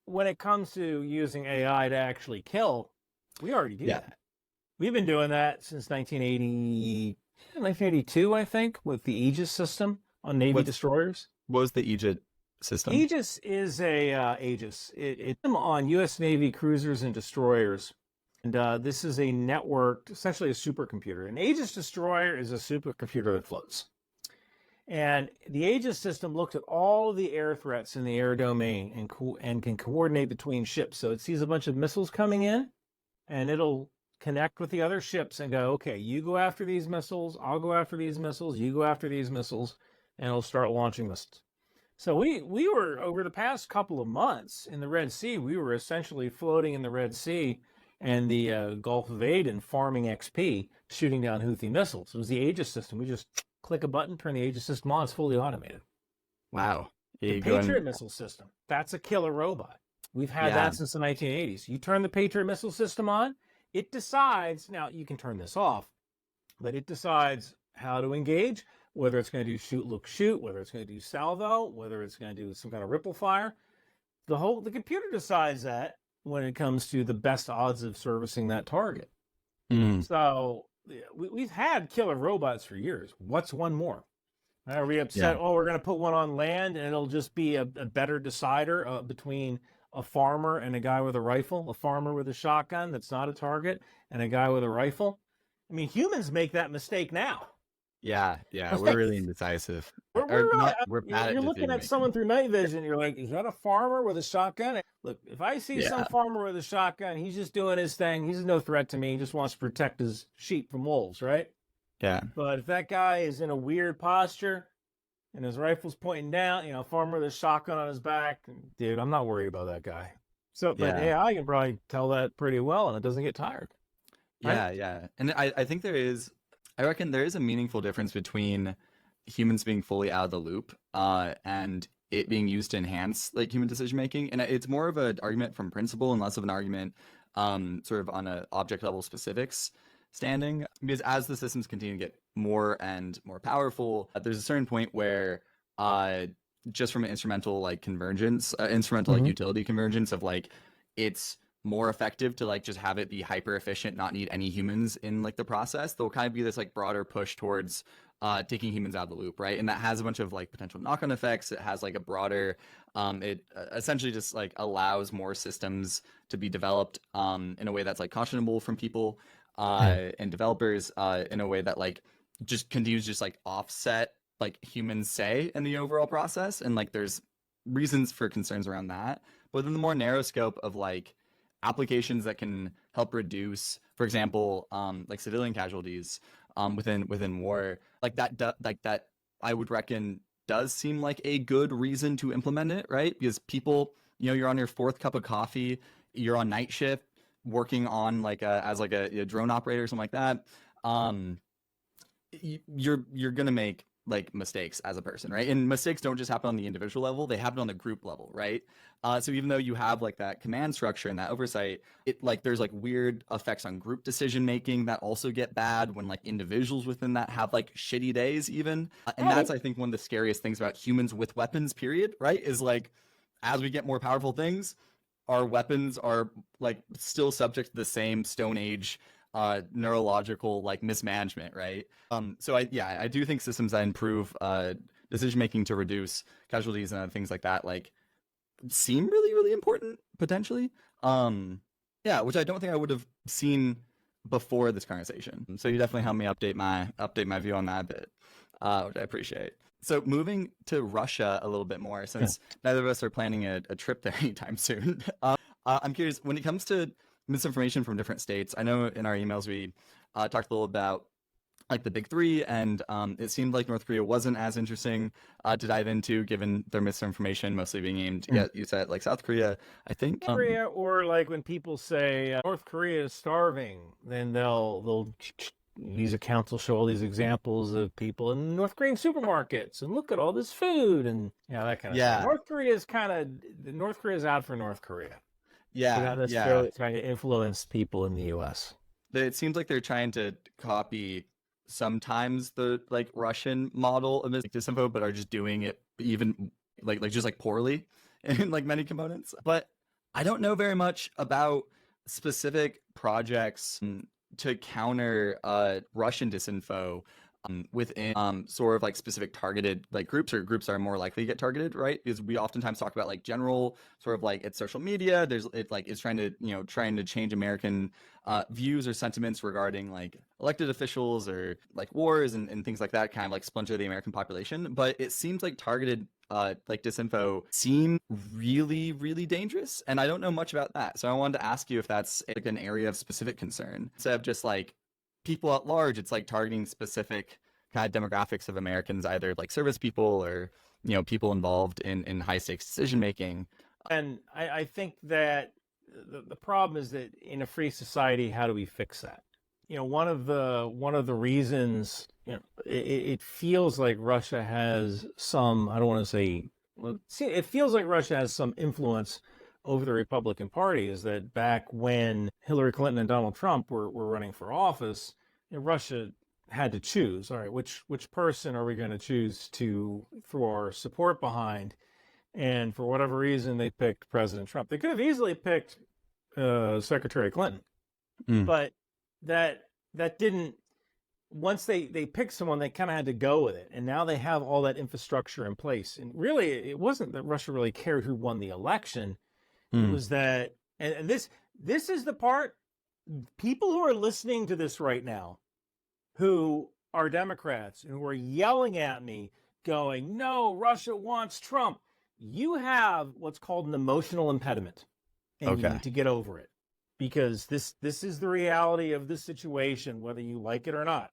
when it comes to using AI to actually kill, we already do that. We've been doing that since 1982, I think, with the Aegis system on Navy destroyers. What was the Aegis system? Aegis is a Aegis. It's on U.S. Navy cruisers and destroyers. And this is a networked, essentially a supercomputer. An Aegis destroyer is a supercomputer that floats. And the Aegis system looks at all of the air threats in the air domain and can coordinate between ships. So it sees a bunch of missiles coming in, and it'll connect with the other ships and go, okay, you go after these missiles, I'll go after these missiles, you go after these missiles, and it'll start launching missiles. So we were, over the past couple of months in the Red Sea, we were essentially floating in the Red Sea and the Gulf of Aden farming XP, shooting down Houthi missiles. It was the Aegis system. We just click a button, turn the Aegis system on, it's fully automated. Wow. The Patriot missile system, that's a killer robot. We've had that since the 1980s. You turn the Patriot missile system on, it decides, now you can turn this off, but it decides how to engage, whether it's going to do shoot, look, shoot, whether it's going to do salvo, whether it's going to do some kind of ripple fire. The computer decides that when it comes to the best odds of servicing that target. So we've had killer robots for years. What's one more? Are we upset? Oh, we're going to put one on land and it'll just be a better decider between a farmer and a guy with a rifle, a farmer with a shotgun that's not a target, and a guy with a rifle. I mean, humans make that mistake now. Yeah, we're really indecisive. We're bad you're looking at someone through night vision. You're like, is that a farmer with a shotgun? Look, if I see some farmer with a shotgun, he's just doing his thing. He's no threat to me. He just wants to protect his sheep from wolves, right? Yeah. But if that guy is in a weird posture and his rifle's pointing down, farmer with a shotgun on his back, dude, I'm not worried about that guy. So, but AI can probably tell that pretty well, and it doesn't get tired. Right? Yeah. And I think I reckon there is a meaningful difference between humans being fully out of the loop and it being used to enhance like human decision making. And it's more of an argument from principle and less of an argument sort of on an object level specifics standing, because as the systems continue to get more and more powerful, there's a certain point where just from an instrumental like convergence, instrumental like Hmm. utility convergence of like it's more effective to like just have it be hyper efficient, not need any humans in like the process. There'll kind of be this like broader push towards taking humans out of the loop, right? And that has a bunch of like potential knock-on effects. It has like a broader, it essentially just like allows more systems to be developed in a way that's like cautionable from people Yeah. and developers in a way that like just continues to just like offset like humans say in the overall process. And like there's reasons for concerns around that. But in the more narrow scope of like applications that can help reduce, for example, like civilian casualties within war, like that I would reckon does seem like a good reason to implement it, right? Because people, you're on your fourth cup of coffee, you're on night shift, working on like as like a drone operator or something like that. Um, you're gonna make like mistakes as a person, right? And mistakes don't just happen on the individual level; they happen on the group level, right? So even though you have like that command structure and that oversight, it like there's like weird effects on group decision making that also get bad when like individuals within that have like shitty days even. And Right. that's I think one of the scariest things about humans with weapons, period, right? Is like as we get more powerful things, our weapons are like still subject to the same Stone Age neurological like mismanagement, right? So I do think systems that improve decision making to reduce casualties and things like that like seem really really important potentially. Yeah, which I don't think I would have seen before this conversation. So you definitely helped me update my view on that a bit, which I appreciate. So moving to Russia a little bit more, Yeah. since neither of us are planning a trip there anytime soon. I'm curious when it comes to misinformation from different states. I know in our emails we talked a little about like the big three, and it seemed like North Korea wasn't as interesting to dive into, given their misinformation mostly being aimed. Mm. Yeah, you said like South Korea, I think. Korea, or like when people say North Korea is starving, then they'll these accounts will show all these examples of people in North Korean supermarkets and look at all this food and that kind of stuff. Yeah, North Korea is out for North Korea yeah, without yeah. necessarily trying to influence people in the U.S. It seems like they're trying to copy sometimes the like Russian model of disinfo, but are just doing it even like just like poorly in like many components. But I don't know very much about specific projects to counter Russian disinfo within sort of like specific targeted like groups or groups that are more likely to get targeted, right? Because we oftentimes talk about like general sort of like it's social media. There's it like it's trying to change American views or sentiments regarding like elected officials or like wars and things like that, kind of like splinter the American population. But it seems like targeted like disinfo seem really really dangerous, and I don't know much about that. So I wanted to ask you if that's like an area of specific concern instead of just like people at large. It's like targeting specific kind of demographics of Americans, either like service people or people involved in high stakes decision making. And I think that the problem is that in a free society, how do we fix that? One of the reasons, it feels like Russia has some, I don't want to say, well, see, it feels like Russia has some influence over the Republican Party, is that back when Hillary Clinton and Donald Trump were running for office, Russia had to choose, all right, which person are we going to choose to throw our support behind? And for whatever reason, they picked President Trump. They could have easily picked Secretary Clinton, Mm. but that didn't. Once they picked someone, they kind of had to go with it, and now they have all that infrastructure in place. And really, it wasn't that Russia really cared who won the election. It Mm. was that, and this is the part. People who are listening to this right now, who are Democrats and who are yelling at me, going, "No, Russia wants Trump." You have what's called an emotional impediment, and you Okay. need to get over it, because this is the reality of this situation, whether you like it or not.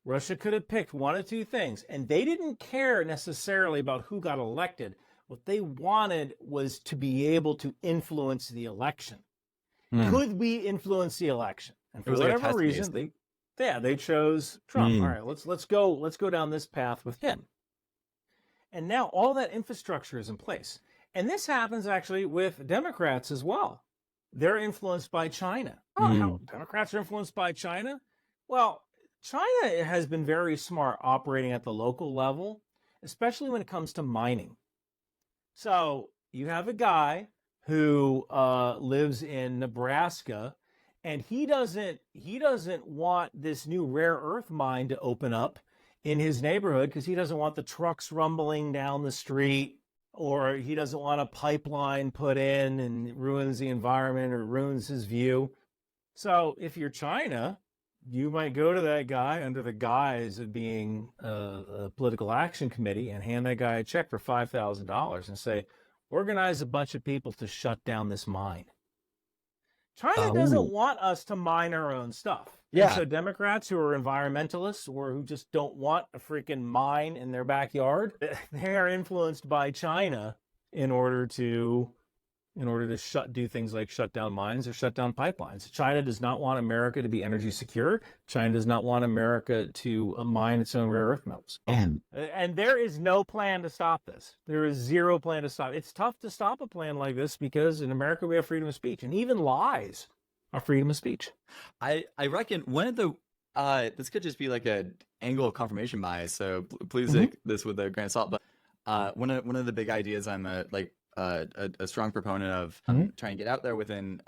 Russia could have picked one of two things, and they didn't care necessarily about who got elected. What they wanted was to be able to influence the election. Mm. Could we influence the election? And It for was like a whatever test reason, case. they chose Trump. All Mm. right, let's go down this path with him. And now all that infrastructure is in place. And this happens actually with Democrats as well. They're influenced by China. Oh, how Democrats are influenced by China? Well, China has been very smart operating at the local level, especially when it comes to mining. So you have a guy who lives in Nebraska, and he doesn't want this new rare earth mine to open up in his neighborhood because he doesn't want the trucks rumbling down the street, or he doesn't want a pipeline put in and it ruins the environment or ruins his view. So if you're China, you might go to that guy under the guise of being a political action committee and hand that guy a check for $5,000 and say, organize a bunch of people to shut down this mine. China doesn't Oh, want us to mine our own stuff. And yeah. so Democrats who are environmentalists or who just don't want a freaking mine in their backyard, they are influenced by China in order to do things like shut down mines or shut down pipelines. China does not want America to be energy secure. China does not want America to mine its own rare earth metals. And there is no plan to stop this. There is zero plan to stop. It's tough to stop a plan like this because in America we have freedom of speech, and even lies are freedom of speech. I reckon one of the this could just be like a angle of confirmation bias, so please Mhm. take this with a grain of salt. But one of the big ideas I'm a strong proponent of Mhm. trying to get out there within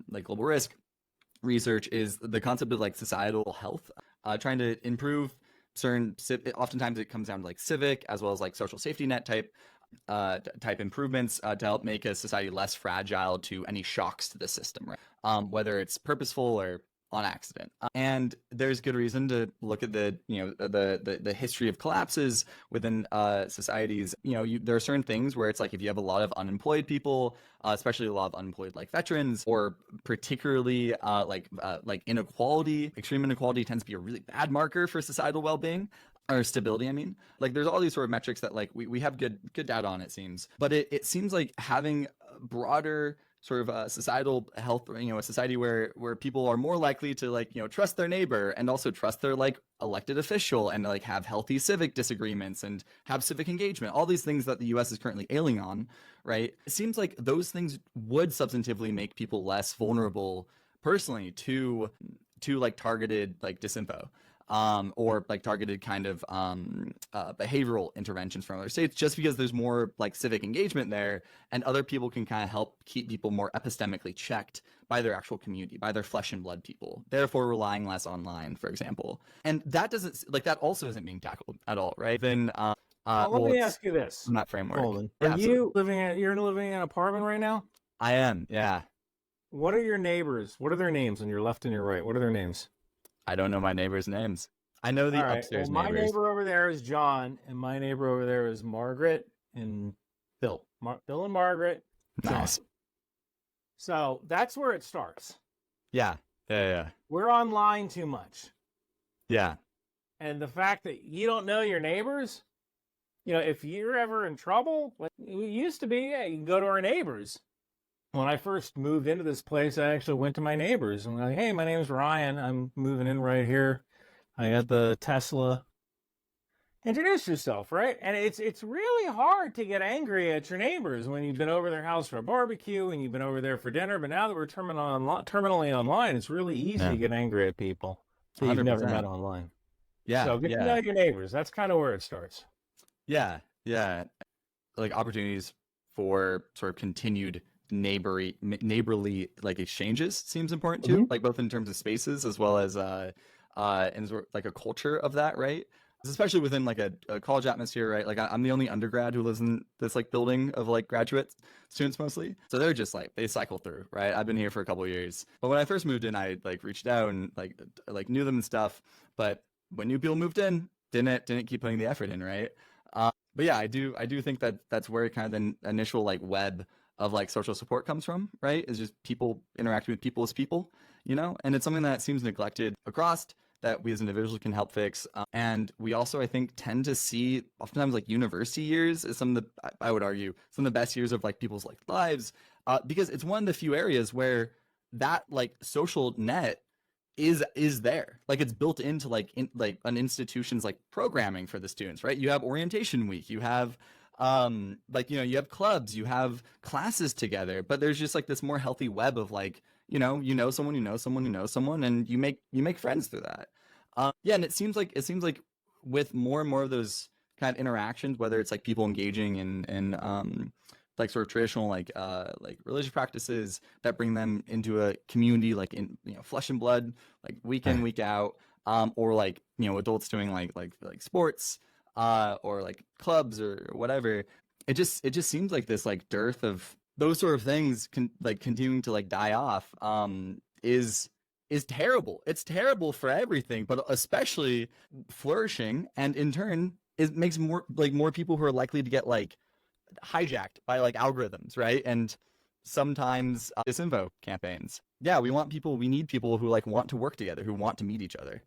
like global risk research is the concept of like societal health, trying to improve certain oftentimes it comes down to like civic as well as like social safety net type improvements to help make a society less fragile to any shocks to the system, right? Whether it's purposeful or on accident. And there's good reason to look at the history of collapses within societies. There are certain things where it's like if you have a lot of unemployed people, especially a lot of unemployed like veterans, or particularly like inequality, extreme inequality tends to be a really bad marker for societal well-being. Or stability, I mean. Like there's all these sort of metrics that like we have good data on, it seems. But it seems like having broader sort of societal health, a society where people are more likely to like trust their neighbor and also trust their like elected official and like have healthy civic disagreements and have civic engagement, all these things that the US is currently ailing on, right? It seems like those things would substantively make people less vulnerable personally to like targeted like disinfo, or like targeted kind of behavioral interventions from other states, just because there's more like civic engagement there, and other people can kind of help keep people more epistemically checked by their actual community, by their flesh and blood people, therefore relying less online, for example. And that doesn't like that also isn't being tackled at all, right? Then, Well, let well, me it's ask you this, from that framework. Colin. Yeah, absolutely. You're living in an apartment right now? I am. Yeah, What are your neighbors? What are their names on your left and your right? What are their names? I don't know my neighbors' names. I know All the right. Well, upstairs my neighbors. neighbor over there is John, and my neighbor over there is Margaret and Bill. Bill and Margaret, John. Nice. So that's where it starts. Yeah. Yeah. We're online too much. Yeah. And the fact that you don't know your neighbors, if you're ever in trouble, like it used to be, yeah, you can go to our neighbors. When I first moved into this place, I actually went to my neighbors and like, hey, my name's Ryan. I'm moving in right here. I got the Tesla. Introduce yourself, right? And it's really hard to get angry at your neighbors when you've been over their house for a barbecue and you've been over there for dinner. But now that we're terminally online, it's really easy to get angry at people that you've never met 100%. online. Yeah. So get to know your neighbors. That's kind of where it starts. Yeah. Like opportunities for sort of continued neighborly like exchanges seems important too, like both in terms of spaces as well as and sort of like a culture of that, right? Especially within like a college atmosphere, right? Like I'm the only undergrad who lives in this like building of like graduate students mostly, so they're just like they cycle through, right? I've been here for a couple of years, but when I first moved in, I like reached out and like knew them and stuff, but when new people moved in, didn't keep putting the effort in, right? But yeah, I do think that that's where kind of the initial like web of like social support comes from, right? Is just people interacting with people as people, and it's something that seems neglected across that we as individuals can help fix. And we also, I think, tend to see oftentimes like university years as some of the, I would argue, some of the best years of like people's like lives, because it's one of the few areas where that like social net is there, like it's built into like an institution's like programming for the students, right? You have orientation week, you have you have clubs, you have classes together, but there's just like this more healthy web of like someone who knows someone who knows someone, and you make friends through that. Yeah, and it seems like with more and more of those kind of interactions, whether it's like people engaging in like sort of traditional like religious practices that bring them into a community like in flesh and blood, like week in, week out, or like adults doing like sports, or like clubs or whatever. It just seems like this like dearth of those sort of things continuing to like die off is terrible. It's terrible for everything, but especially flourishing, and in turn, it makes more people who are likely to get like hijacked by like algorithms, right? And sometimes disinfo campaigns. Yeah, we need people who like want to work together, who want to meet each other.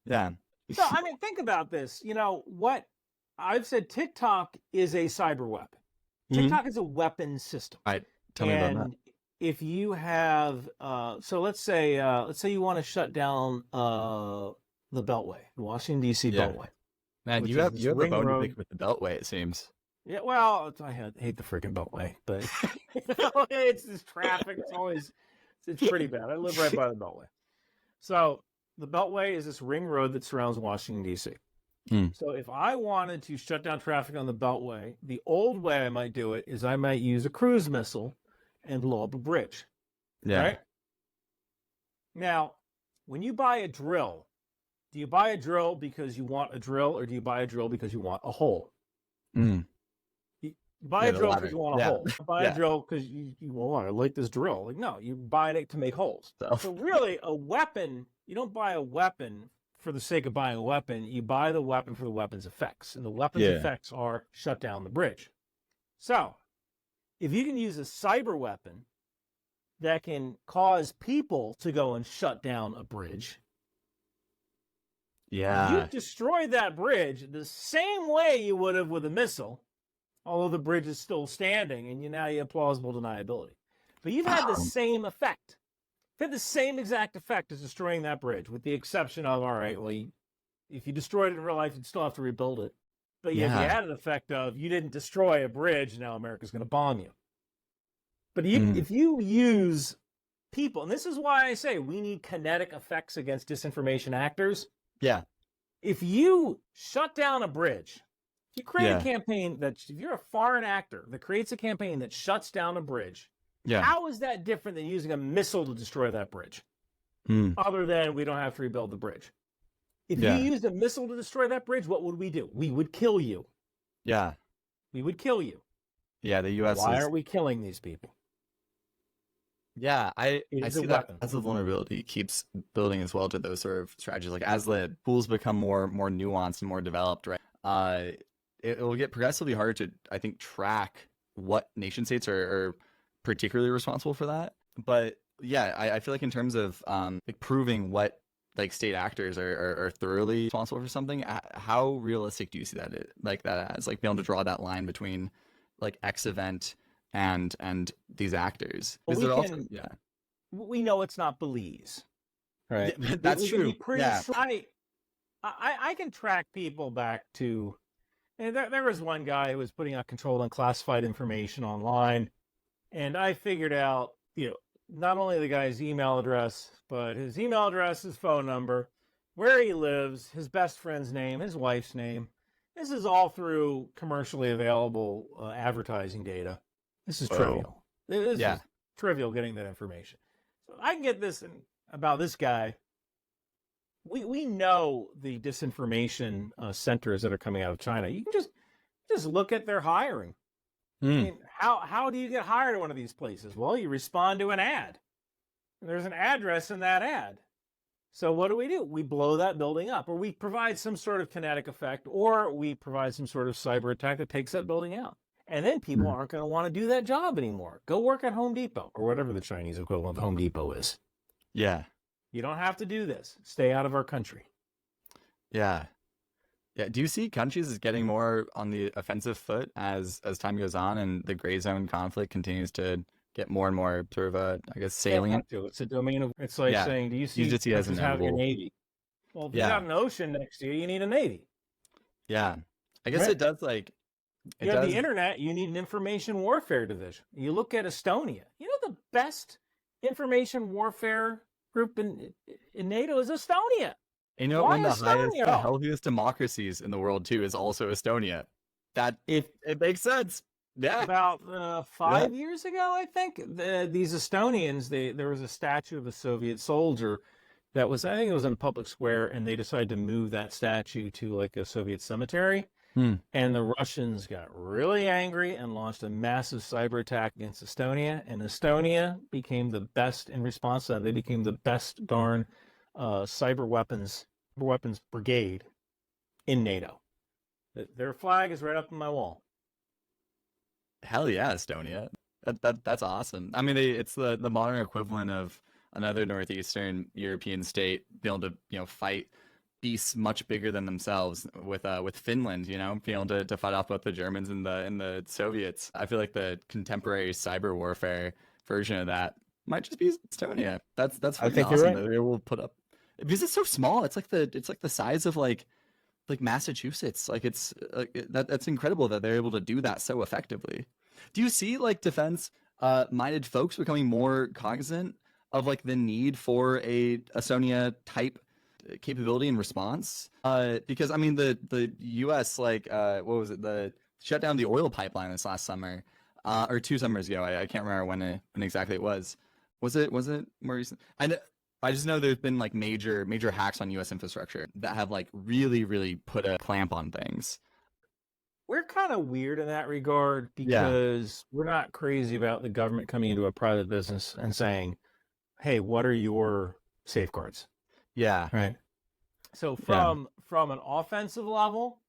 Yeah. So, I mean, think about this. What I've said, TikTok is a cyber weapon. TikTok is a weapon system. All right. Tell me about that. And if you have, so let's say you want to shut down the Beltway, the Washington D.C. Yeah. Beltway. Man, which you is have this you have a ring bone to road. pick with the Beltway, it seems. Yeah, well, hate the freaking Beltway, but it's this traffic. It's pretty bad. I live right by the Beltway. So the Beltway is this ring road that surrounds Washington, D.C. So if I wanted to shut down traffic on the Beltway, the old way I might do it is I might use a cruise missile and blow up a bridge. Yeah. Right? Now, when you buy a drill, do you buy a drill because you want a drill, or do you buy a drill because you want a hole? Mm. You buy Yeah, a the drill latter. because you want a Yeah. hole. You buy Yeah. a drill because I like this drill. Like, no, you buy it to make holes. So really, a weapon, you don't buy a weapon for the sake of buying a weapon. You buy the weapon for the weapon's effects. And the weapon's Yeah. effects are shut down the bridge. So if you can use a cyber weapon that can cause people to go and shut down a bridge, Yeah. you destroy that bridge the same way you would have with a missile, although the bridge is still standing, and now you have plausible deniability. But you've had the same effect. You've had the same exact effect as destroying that bridge, with the exception of, all right, well, if you destroyed it in real life, you'd still have to rebuild it. But you have the added effect of you didn't destroy a bridge, now America's going to bomb you. But if you use people, and this is why I say we need kinetic effects against disinformation actors. Yeah. If you shut down a bridge, if you create a campaign if you're a foreign actor that creates a campaign that shuts down a bridge, how is that different than using a missile to destroy that bridge? Other than we don't have to rebuild the bridge. If you used a missile to destroy that bridge, what would we do? We would kill you. Yeah. We would kill you. Yeah, the U.S. Why aren't we killing these people? Yeah, I see that weapon. as the vulnerability keeps building as well to those sort of strategies. Like as the pools become more nuanced and more developed, right? It will get progressively harder to, I think, track what nation states are particularly responsible for that. But yeah, I feel like in terms of like proving what like state actors are thoroughly responsible for something, how realistic do you see that as like being able to draw that line between like X event and these actors? We know it's not Belize, right? Yeah, that's true. Yeah. Sure. I can track people back to, and there was one guy who was putting out controlled unclassified information online, and I figured out, not only the guy's email address, but his email address, his phone number, where he lives, his best friend's name, his wife's name. This is all through commercially available advertising data. This is trivial. This is trivial getting that information. So I can get this about this guy. We know the disinformation centers that are coming out of China. You can just look at their hiring. I mean, how do you get hired at one of these places? Well, you respond to an ad. There's an address in that ad. So what do? We blow that building up, or we provide some sort of kinetic effect, or we provide some sort of cyber attack that takes that building out. And then people aren't going to want to do that job anymore. Go work at Home Depot, or whatever the Chinese equivalent of Home Depot is. Yeah. You don't have to do this. Stay out of our country. Yeah. Yeah. Do you see countries as getting more on the offensive foot as time goes on, and the gray zone conflict continues to get more and more sort of salient? It's a domain of. It's like saying, do you see just see it as countries having a inevitable. navy? Well, if you got an ocean next to you, you need a navy. Yeah. I guess it does like. You have the internet, you need an information warfare division. You look at Estonia. The best information warfare group in NATO is Estonia. And you know, Why one of the highest, the Estonia? healthiest democracies in the world too is also Estonia. That If it makes sense. Yeah, About yeah. 5 years ago, I think these Estonians, there was a statue of a Soviet soldier that was, I think it was in a public square, and they decided to move that statue to like a Soviet cemetery. Hmm. And the Russians got really angry and launched a massive cyber attack against Estonia. And Estonia became the best in response to that. They became the best darn cyber weapons brigade in NATO. Their flag is right up on my wall. Hell yeah, Estonia. That's awesome. I mean, it's the modern equivalent of another northeastern European state being able to fight beasts much bigger than themselves with Finland, being able to fight off both the Germans and the Soviets. I feel like the contemporary cyber warfare version of that might just be Estonia. That's I fucking think you're awesome right. that they're able to put up because it's so small. It's like the size of like Massachusetts. Like it's that's incredible that they're able to do that so effectively. Do you see like defense minded folks becoming more cognizant of like the need for a Sonia type capability and response? Because I mean the U.S. like what was it, the shut down the oil pipeline this last summer or 2 summers ago. I can't remember when exactly it was. Was it more recent? I just know there's been like major hacks on U.S. infrastructure that have like really put a clamp on things. We're kind of weird in that regard Yeah, because we're not crazy about the government coming into a private business and saying, "Hey, what are your safeguards?" yeah, Right. So yeah. from an offensive level,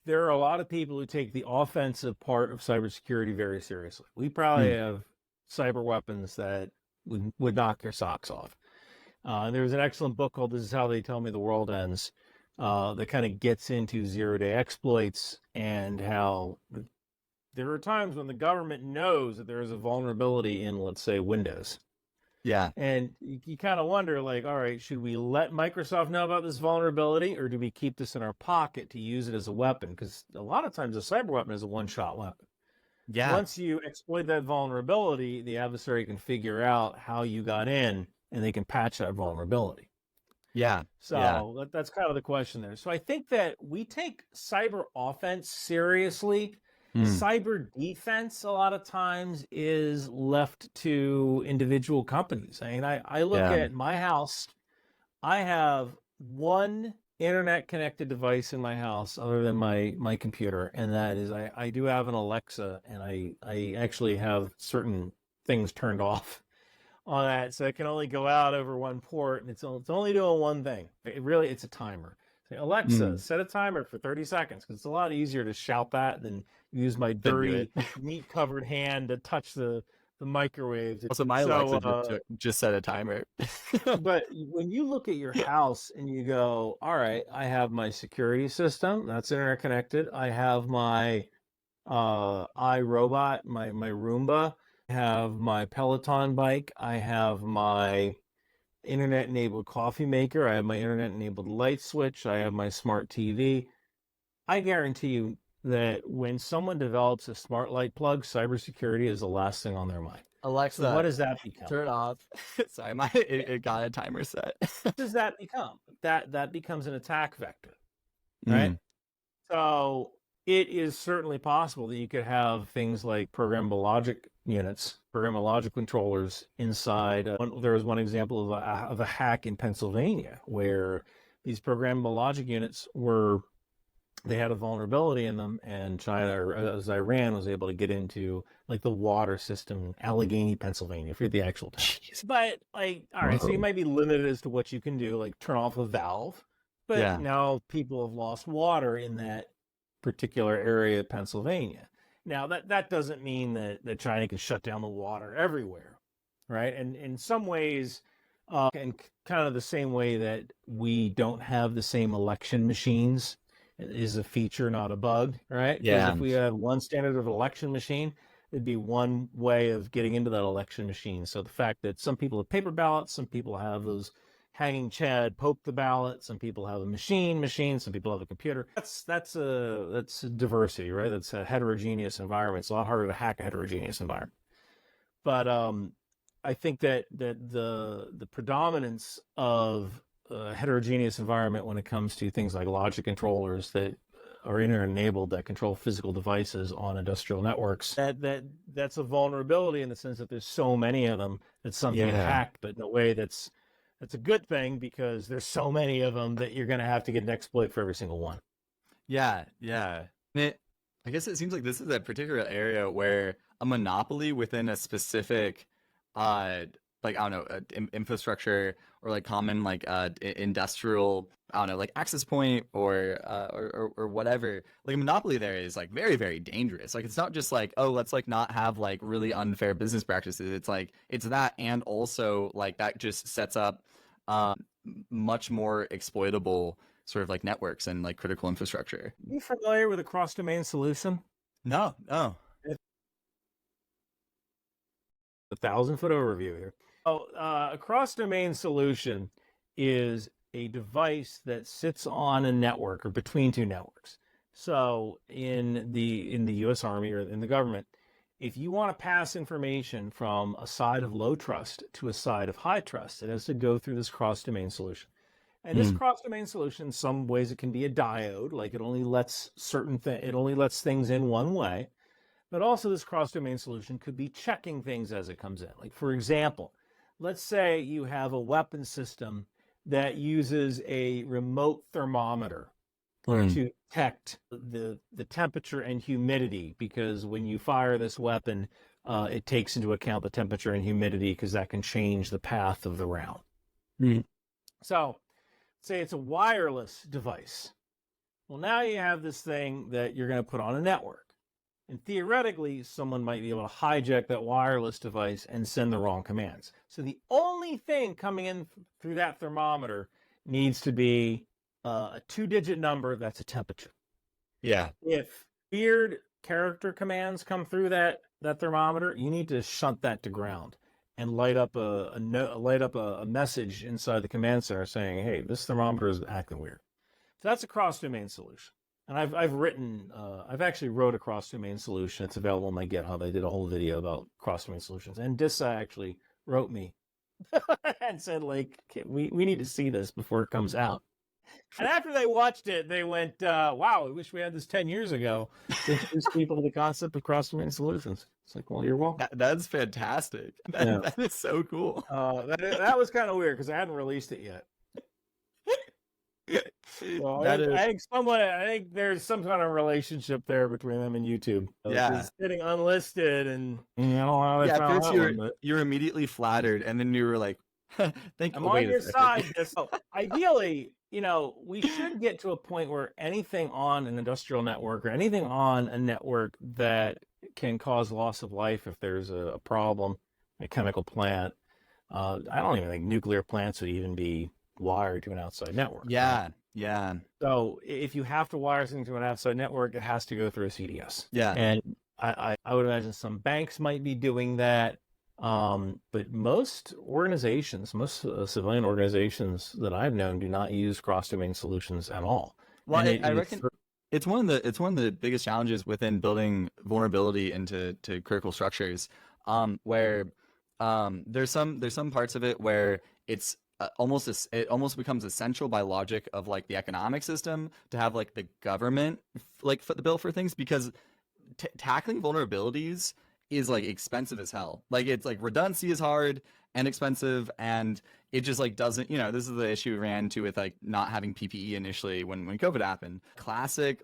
there are a lot of people who take the offensive part of cybersecurity very seriously. We probably Hmm. have cyber weapons that would knock your socks off. There's an excellent book called "This Is How They Tell Me the World Ends," that kind of gets into zero-day exploits and how there are times when the government knows that there is a vulnerability in, let's say, Windows. Yeah, And you kind of wonder, like, all right, should we let Microsoft know about this vulnerability, or do we keep this in our pocket to use it as a weapon? Because a lot of times a cyber weapon is a one-shot weapon. yeah, Once you exploit that vulnerability, the adversary can figure out how you got in, and they can patch that vulnerability. yeah, yeah. So that's kind of the question there. So I think that we take cyber offense seriously. Hmm. Cyber defense, a lot of times, is left to individual companies. I mean, I look Yeah. at my house, I have one internet connected device in my house other than my computer, and that is I do have an Alexa, and I actually have certain things turned off on that, so it can only go out over one port, and it's only doing one thing. It's a timer. Say, Alexa, Hmm. set a timer for 30 seconds, because it's a lot easier to shout that than use my Then do dirty, it. meat covered hand to touch the microwaves. Also, my So, Alexa just set a timer. but when you look at your house and you go, all right, I have my security system that's internet connected. I have my iRobot, my Roomba. I have my Peloton bike. I have my internet enabled coffee maker. I have my internet enabled light switch. I have my smart TV. I guarantee you that when someone develops a smart light plug, cybersecurity is the last thing on their mind. So what Alexa, does that become? turn off. Sorry, it got a timer set. What does that become? That becomes an attack vector, right? Mm. So it is certainly possible that you could have things like programmable logic units, programmable logic controllers inside. There was one example of a hack in Pennsylvania where these programmable logic units they had a vulnerability in them, and China, or as Iran, was able to get into like the water system in Allegheny, Pennsylvania. I forget the actual town. Jeez. But like, all right, so you Whoa. might be limited as to what you can do, like turn off a valve. But Yeah. now people have lost water in that particular area of Pennsylvania. Now that doesn't mean that China can shut down the water everywhere, right? And in some ways, and kind of the same way that we don't have the same election machines is a feature, not a bug, right? Because Yeah. if we had one standard of election machine, it'd be one way of getting into that election machine. So the fact that some people have paper ballots, some people have those hanging chad poke the ballot, some people have a machine, some people have a computer. That's a diversity, right? That's a heterogeneous environment. It's a lot harder to hack a heterogeneous environment. But I think that the predominance of heterogeneous environment when it comes to things like logic controllers that are internet enabled that control physical devices on industrial networks. That's a vulnerability in the sense that there's so many of them that some get Yeah. hacked, but in a way that's a good thing because there's so many of them that you're going to have to get an exploit for every single one. Yeah, yeah. I guess it seems like this is a particular area where a monopoly within a specific, uh, like I don't know, infrastructure or like common like industrial, I don't know, like access point or whatever. Like a monopoly there is like very, very dangerous. Like it's not just like, oh, let's like not have like really unfair business practices. It's like it's that, and also like that just sets up much more exploitable sort of like networks and like critical infrastructure. Are you familiar with a cross-domain solution? No, no. A 1,000-foot overview here. Oh, a cross-domain solution is a device that sits on a network or between two networks. So in the U.S. Army or in the government, if you want to pass information from a side of low trust to a side of high trust, it has to go through this cross-domain solution. And this Mm. cross-domain solution, in some ways, it can be a diode, like it only lets it only lets things in one way. But also, this cross-domain solution could be checking things as it comes in. Like, for example, let's say you have a weapon system that uses a remote thermometer Mm. to detect the temperature and humidity, because when you fire this weapon, it takes into account the temperature and humidity because that can change the path of the round. Mm. So, say it's a wireless device. Well, now you have this thing that you're going to put on a network. And theoretically, someone might be able to hijack that wireless device and send the wrong commands. So the only thing coming in through that thermometer needs to be a 2-digit number that's a temperature. Yeah. If weird character commands come through that thermometer, you need to shunt that to ground and light up a message inside the command center saying, "Hey, this thermometer is acting weird." So that's a cross-domain solution. And I've actually wrote a cross-domain solution. It's available on my GitHub. I did a whole video about cross-domain solutions. And DISA actually wrote me and said, like, we need to see this before it comes out. And after they watched it, they went, wow, I wish we had this 10 years ago to introduce people to the concept of cross-domain solutions. It's like, well, you're welcome. That's fantastic. Yeah. That is so cool. That was kind of weird because I hadn't released it yet. So I think there's some kind of relationship there between them and YouTube. Yeah. It's sitting unlisted, and you know how I Yeah, found first that one, you're immediately flattered, and then you were like, "Thank you." I'm Oh, on wait a your second. side. So ideally, we should get to a point where anything on an industrial network or anything on a network that can cause loss of life if there's a problem, a chemical plant. I don't even think nuclear plants would even be wired to an outside network. Yeah, right? yeah, So if you have to wire something to an outside network, it has to go through a CDS. yeah. And I would imagine some banks might be doing that. But most organizations, most civilian organizations that I've known do not use cross-domain solutions at all. Well, And I reckon it's one of the biggest challenges within building vulnerability into critical structures, where there's some parts of it where it's it almost becomes essential by logic of like the economic system to have like the government like foot the bill for things, because tackling vulnerabilities is like expensive as hell. Like it's like redundancy is hard and expensive, and it just like doesn't, this is the issue we ran into with like not having PPE initially when COVID happened. Classic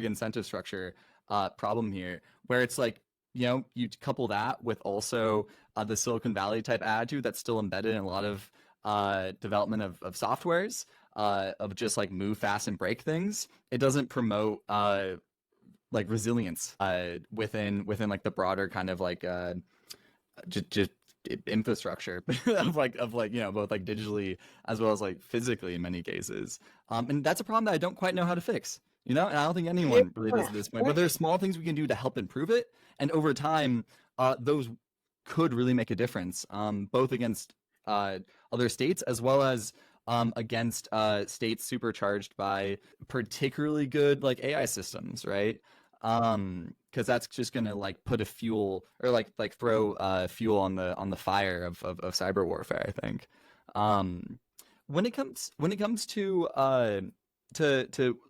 incentive structure problem here, where it's like, you couple that with also the Silicon Valley type attitude that's still embedded in a lot of development of softwares, of just like move fast and break things. It doesn't promote like resilience within like the broader kind of like just infrastructure of like both like digitally as well as like physically in many cases. And that's a problem that I don't quite know how to fix. And I don't think anyone really does at this point. But there are small things we can do to help improve it, and over time, those could really make a difference, both against other states as well as against states supercharged by particularly good like AI systems, right? Because that's just gonna like put a fuel or like throw fuel on the fire of cyber warfare, I think. When it comes to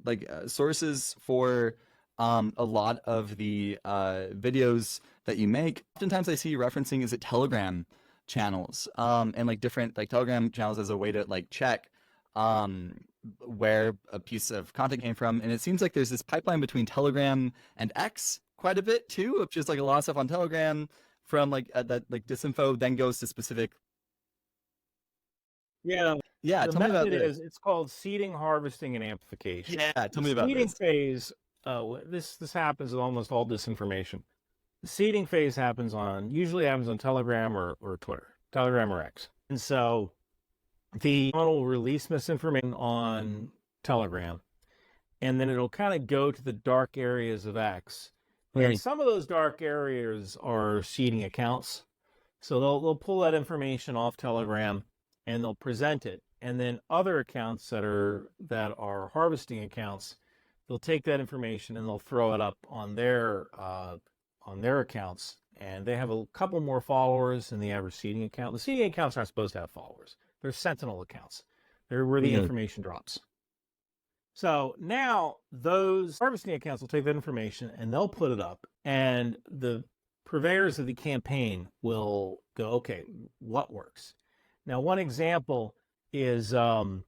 like sources for a lot of the videos that you make, oftentimes I see you referencing is it Telegram channels and like different like Telegram channels as a way to like check um where a piece of content came from. And it seems like there's this pipeline between Telegram and X quite a bit too, of just like a lot of stuff on Telegram from like that like disinfo then goes to specific. Yeah. Yeah, The tell me about method this. is it's called seeding, harvesting, and amplification. Yeah, tell The me about seeding this. phase, this happens with almost all disinformation. The seeding phase usually happens on Telegram or Twitter, Telegram or X. And so the will release misinformation on Telegram, and then it'll kind of go to the dark areas of X. And some of those dark areas are seeding accounts. So they'll pull that information off Telegram and they'll present it. And then other accounts that are harvesting accounts, they'll take that information and they'll throw it up on their accounts. And they have a couple more followers than the average seeding account. The seeding accounts aren't supposed to have followers. They're sentinel accounts. They're where the information drops. So now those harvesting accounts will take that information and they'll put it up, and the purveyors of the campaign will go, okay, what works? Now, one example is a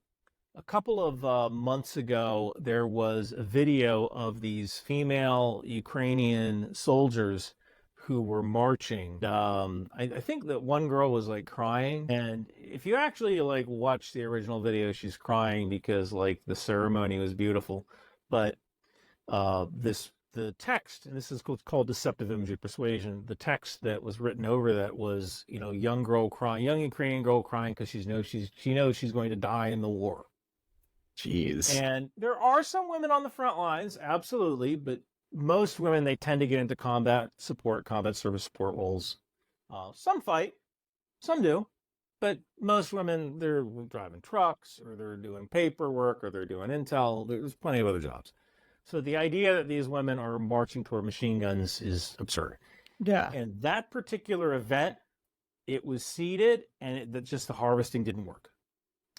couple of months ago, there was a video of these female Ukrainian soldiers who were marching. I think that one girl was like crying, and if you actually like watch the original video, she's crying because like the ceremony was beautiful, but the text, and this is called deceptive imagery persuasion. The text that was written over that was, young Ukrainian girl crying because she knows she's going to die in the war. Jeez. And there are some women on the front lines, absolutely, but most women, they tend to get into combat service support roles. Some fight, some do, but most women, they're driving trucks or they're doing paperwork or they're doing intel. There's plenty of other jobs. So the idea that these women are marching toward machine guns is absurd. Yeah. And that particular event, it was seeded, and just the harvesting didn't work.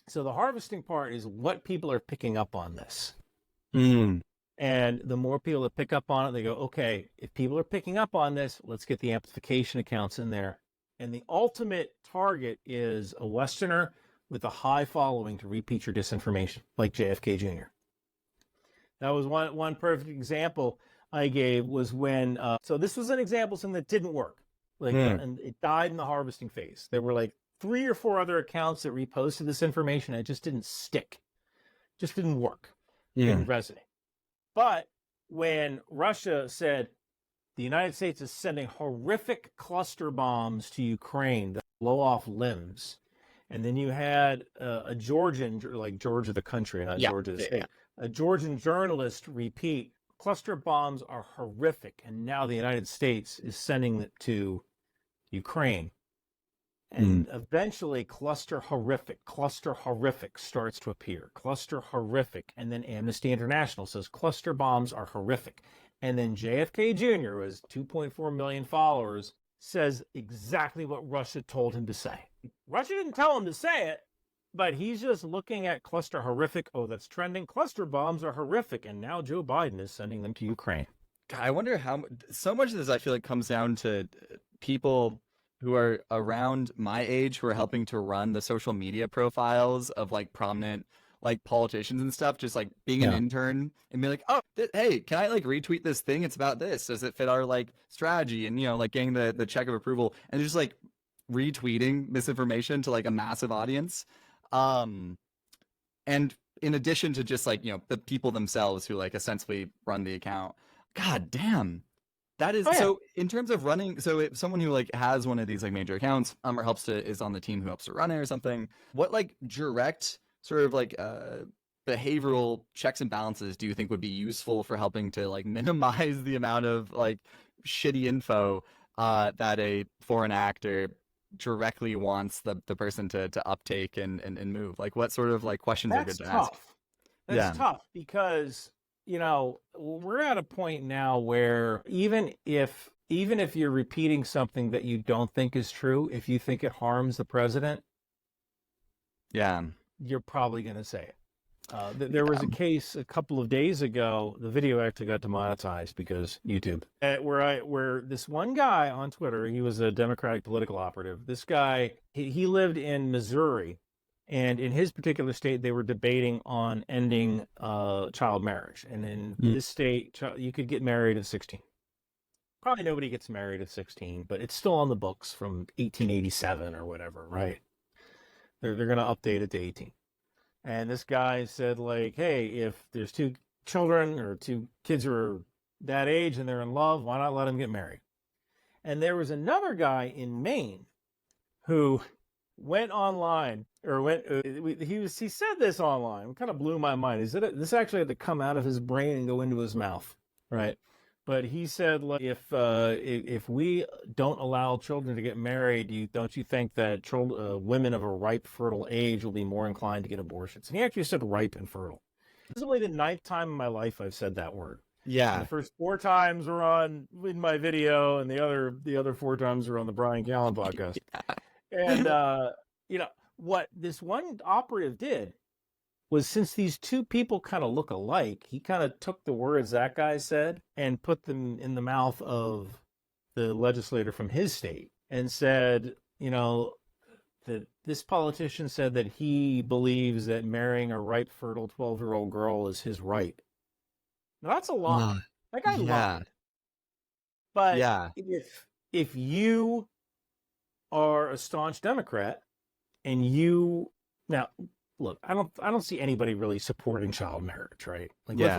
So the harvesting part is what people are picking up on this. And the more people that pick up on it, they go, okay, if people are picking up on this, let's get the amplification accounts in there. And the ultimate target is a Westerner with a high following to repeat your disinformation, like JFK Jr. That was one perfect example I gave was when, so this was an example of something that didn't work. And it died in the harvesting phase. There were like 3 or 4 other accounts that reposted this information. And it just didn't stick. Just didn't work. Didn't resonate. But when Russia said the United States is sending horrific cluster bombs to Ukraine that blow off limbs, and then you had a Georgian, like Georgia the country, not Georgia the state, a Georgian journalist repeat, cluster bombs are horrific, and now the United States is sending it to Ukraine. And eventually cluster horrific starts to appear. Cluster horrific. And then Amnesty International says cluster bombs are horrific. And then JFK Jr., who has 2.4 million followers, says exactly what Russia told him to say. Russia didn't tell him to say it, but he's just looking at cluster horrific. Oh, that's trending. Cluster bombs are horrific. And now Joe Biden is sending them to Ukraine. God, I wonder how so much of this I feel like comes down to people who are around my age who are helping to run the social media profiles of like prominent like politicians and stuff, just like being an intern and be like, oh, hey, can I like retweet this thing? It's about this. Does it fit our like strategy? And, like getting the check of approval and just like retweeting misinformation to like a massive audience. And in addition to just like, the people themselves who like essentially run the account. God damn. That is so in terms of running. So if someone who like has one of these like major accounts, or is on the team who helps to run it or something, what like direct sort of like behavioral checks and balances do you think would be useful for helping to like minimize the amount of like shitty info that a foreign actor directly wants the person to uptake and move? Like what sort of like questions are good to ask? That's tough because we're at a point now where even if you're repeating something that you don't think is true, if you think it harms the president, you're probably going to say it. There was a case a couple of days ago. The video actually got demonetized because YouTube, where this one guy on Twitter, he was a Democratic political operative. This guy, he lived in Missouri, and in his particular state, they were debating on ending child marriage. And in this state, you could get married at 16. Probably nobody gets married at 16, but it's still on the books from 1887 or whatever, right? They're going to update it to 18. And this guy said, like, hey, if there's two children or two kids who are that age and they're in love, why not let them get married? And there was another guy in Maine who went online, or he said this online. It kind of blew my mind. This actually had to come out of his brain and go into his mouth, right? But he said, like, if we don't allow children to get married, don't you think that women of a ripe, fertile age will be more inclined to get abortions? And he actually said ripe and fertile. This is only the 9th time in my life I've said that word. Yeah. And the first 4 times were in my video, and the other 4 times were on the Brian Callen podcast. Yeah. And what this one operative did was, since these two people kind of look alike, he kind of took the words that guy said and put them in the mouth of the legislator from his state and said, that this politician said that he believes that marrying a ripe, fertile 12-year-old girl is his right. Now, that's a lie. That guy lied. But if you are a staunch Democrat and now, look, I don't see anybody really supporting child marriage, right? Like, I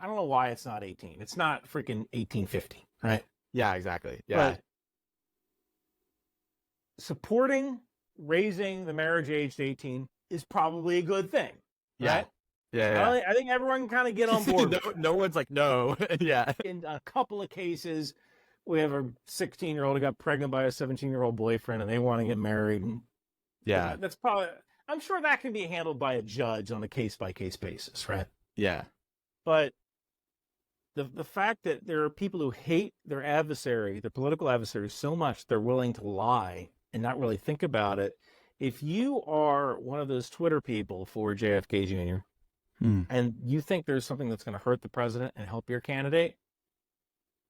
don't know why it's not 18. It's not freaking 1850, right? Yeah, exactly. Yeah. But supporting raising the marriage age to 18 is probably a good thing, right? Yeah. I think everyone can kind of get on board. No one's like, no. Yeah. In a couple of cases, we have a 16-year-old who got pregnant by a 17-year-old boyfriend, and they want to get married. And, that's probably... I'm sure that can be handled by a judge on a case-by-case basis, right? Yeah. But the fact that there are people who hate their political adversary, so much they're willing to lie and not really think about it. If you are one of those Twitter people for JFK Jr. And you think there's something that's going to hurt the president and help your candidate,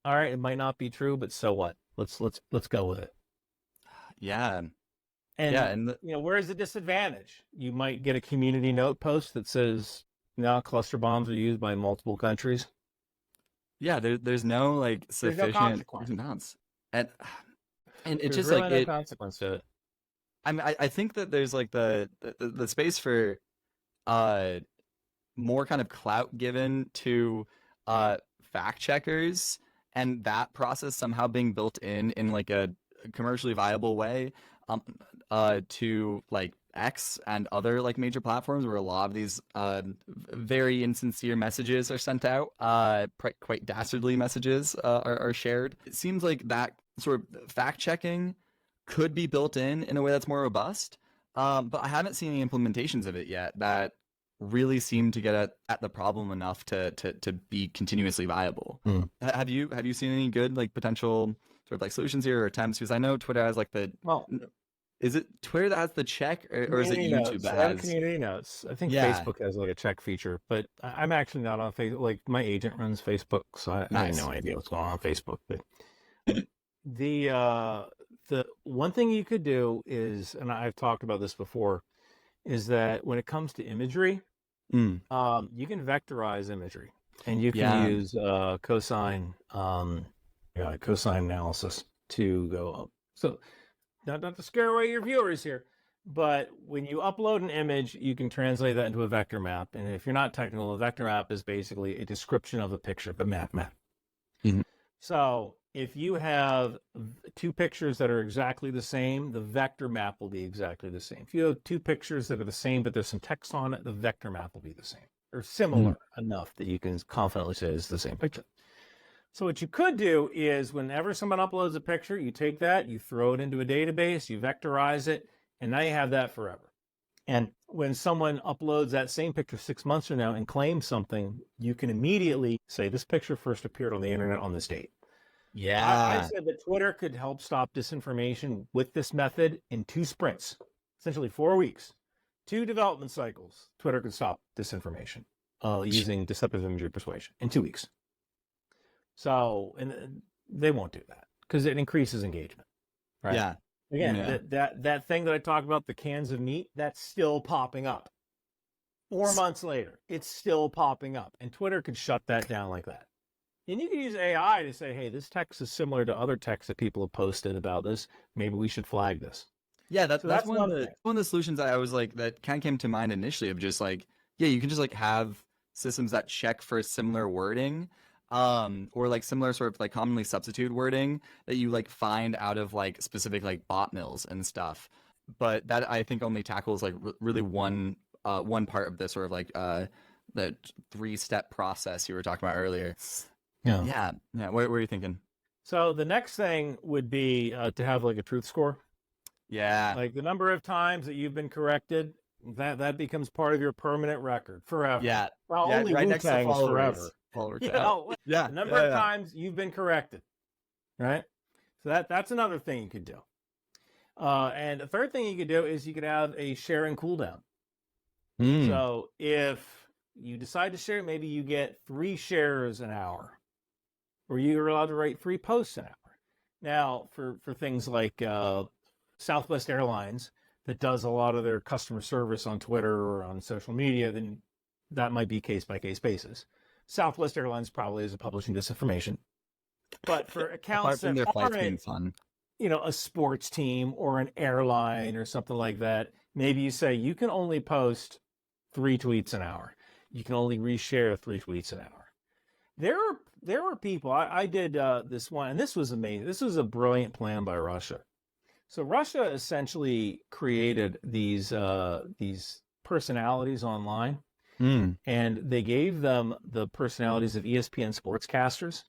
all right, it might not be true, but so what? Let's go with it. Yeah. And where's the disadvantage? You might get a community note post that says, cluster bombs are used by multiple countries. Yeah, there's no like sufficient consequence. And it's just like no consequence to it. I think that there's like the space for more kind of clout given to fact checkers, and that process somehow being built in like a commercially viable way to like X and other like major platforms where a lot of these very insincere messages are sent out, quite dastardly messages are shared. It seems like that sort of fact checking could be built in a way that's more robust, but I haven't seen any implementations of it yet that really seem to get at the problem enough to be continuously viable. Have you seen any good like potential sort of like solutions here or attempts? Because I know Twitter has like is it Twitter that has the check, or is it YouTube that has community notes? I think Facebook has like a check feature, but I'm actually not on Facebook. Like my agent runs Facebook, so I have no idea what's going on Facebook. But the one thing you could do is, and I've talked about this before, is that when it comes to imagery, you can vectorize imagery, and you can use cosine analysis to go up. So not to scare away your viewers here, but when you upload an image, you can translate that into a vector map. And if you're not technical, a vector map is basically a description of the picture, the map. Mm-hmm. So if you have 2 pictures that are exactly the same, the vector map will be exactly the same. If you have 2 pictures that are the same, but there's some text on it, the vector map will be the same, or similar enough that you can confidently say it's the same picture. So what you could do is whenever someone uploads a picture, you take that, you throw it into a database, you vectorize it, and now you have that forever. And when someone uploads that same picture 6 months from now and claims something, you can immediately say, this picture first appeared on the internet on this date. Yeah. I said that Twitter could help stop disinformation with this method in 2 sprints, essentially 4 weeks. 2 development cycles, Twitter could stop disinformation using deceptive imagery persuasion in 2 weeks. So, and they won't do that because it increases engagement, right? Yeah. Again, that thing that I talked about, the cans of meat, that's still popping up. 4 months later, it's still popping up, and Twitter could shut that down like that. And you can use AI to say, hey, this text is similar to other texts that people have posted about this. Maybe we should flag this. Yeah, So that's one of the solutions I was like that kind of came to mind initially of just like, yeah, you can just like have systems that check for similar wording, or like similar sort of like commonly substituted wording that you like find out of like specific like bot mills and stuff. But that I think only tackles like really one part of this sort of like the 3-step process you were talking about earlier. Yeah. What were you thinking? So the next thing would be to have like a truth score. Yeah. Like the number of times that you've been corrected, that becomes part of your permanent record forever. Yeah. Well, yeah, only right next to Wu-Tang is forever. Follower You count. know, Yeah. the number of times you've been corrected, right? So that's another thing you could do. And the third thing you could do is you could have a sharing cooldown. So if you decide to share, maybe you get 3 shares an hour, or you're allowed to write 3 posts an hour. Now, for things like Southwest Airlines that does a lot of their customer service on Twitter or on social media, then that might be case-by-case basis. Southwest Airlines probably isn't publishing disinformation. But for accounts that aren't, fun. You know, a sports team or an airline or something like that, maybe you say you can only post 3 tweets an hour. You can only reshare 3 tweets an hour. There were people, I did this one, and this was amazing. This was a brilliant plan by Russia. So Russia essentially created these personalities online, and they gave them the personalities of ESPN sportscasters.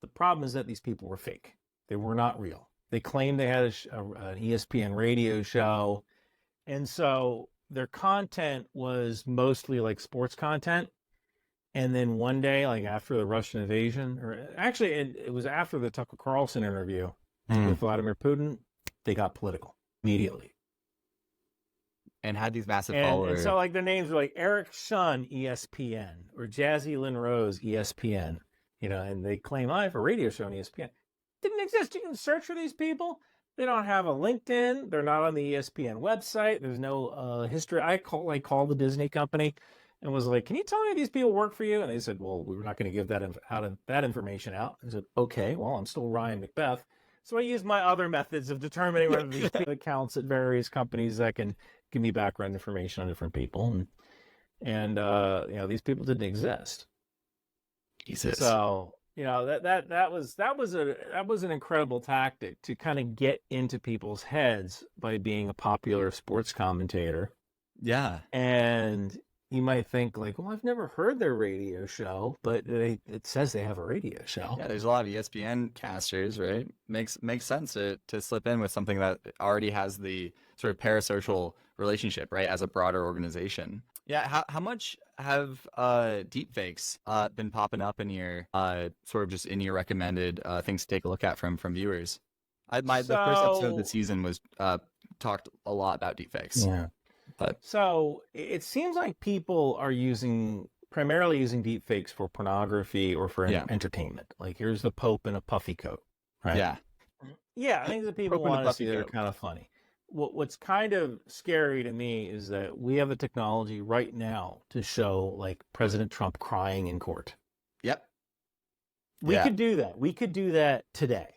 The problem is that these people were fake. They were not real. They claimed they had an ESPN radio show, and so their content was mostly like sports content. And then one day, like after the Russian invasion, or actually it was after the Tucker Carlson interview with Vladimir Putin, they got political immediately. And had these massive followers. And so like their names were like Eric Shun, ESPN, or Jazzy Lynn Rose, ESPN, you know, and they claim, I have a radio show on ESPN. Didn't exist. You can search for these people. They don't have a LinkedIn. They're not on the ESPN website. There's no history. I called the Disney company and was like, can you tell me if these people work for you? And they said, well, we're not going to give that information out. I said, okay, well, I'm still Ryan McBeth. So I used my other methods of determining whether these people accounts at various companies that can give me background information on different people. And you know, these people didn't exist. Jesus. So, you know, that was an incredible tactic to kind of get into people's heads by being a popular sports commentator. Yeah. And you might think like, well, I've never heard their radio show, but it says they have a radio show. Yeah, there's a lot of ESPN casters, right? Makes sense to slip in with something that already has the sort of parasocial relationship, right, as a broader organization. Yeah, how much have deepfakes been popping up in your sort of just in your recommended things to take a look at from viewers? The first episode of the season was talked a lot about deepfakes. Yeah. So it seems like people are primarily using deepfakes for pornography or for entertainment. Like here's the Pope in a puffy coat, right? Yeah. Yeah, I think the people want to see they're kind of funny. What's kind of scary to me is that we have the technology right now to show like President Trump crying in court. Yep. We could do that. We could do that today.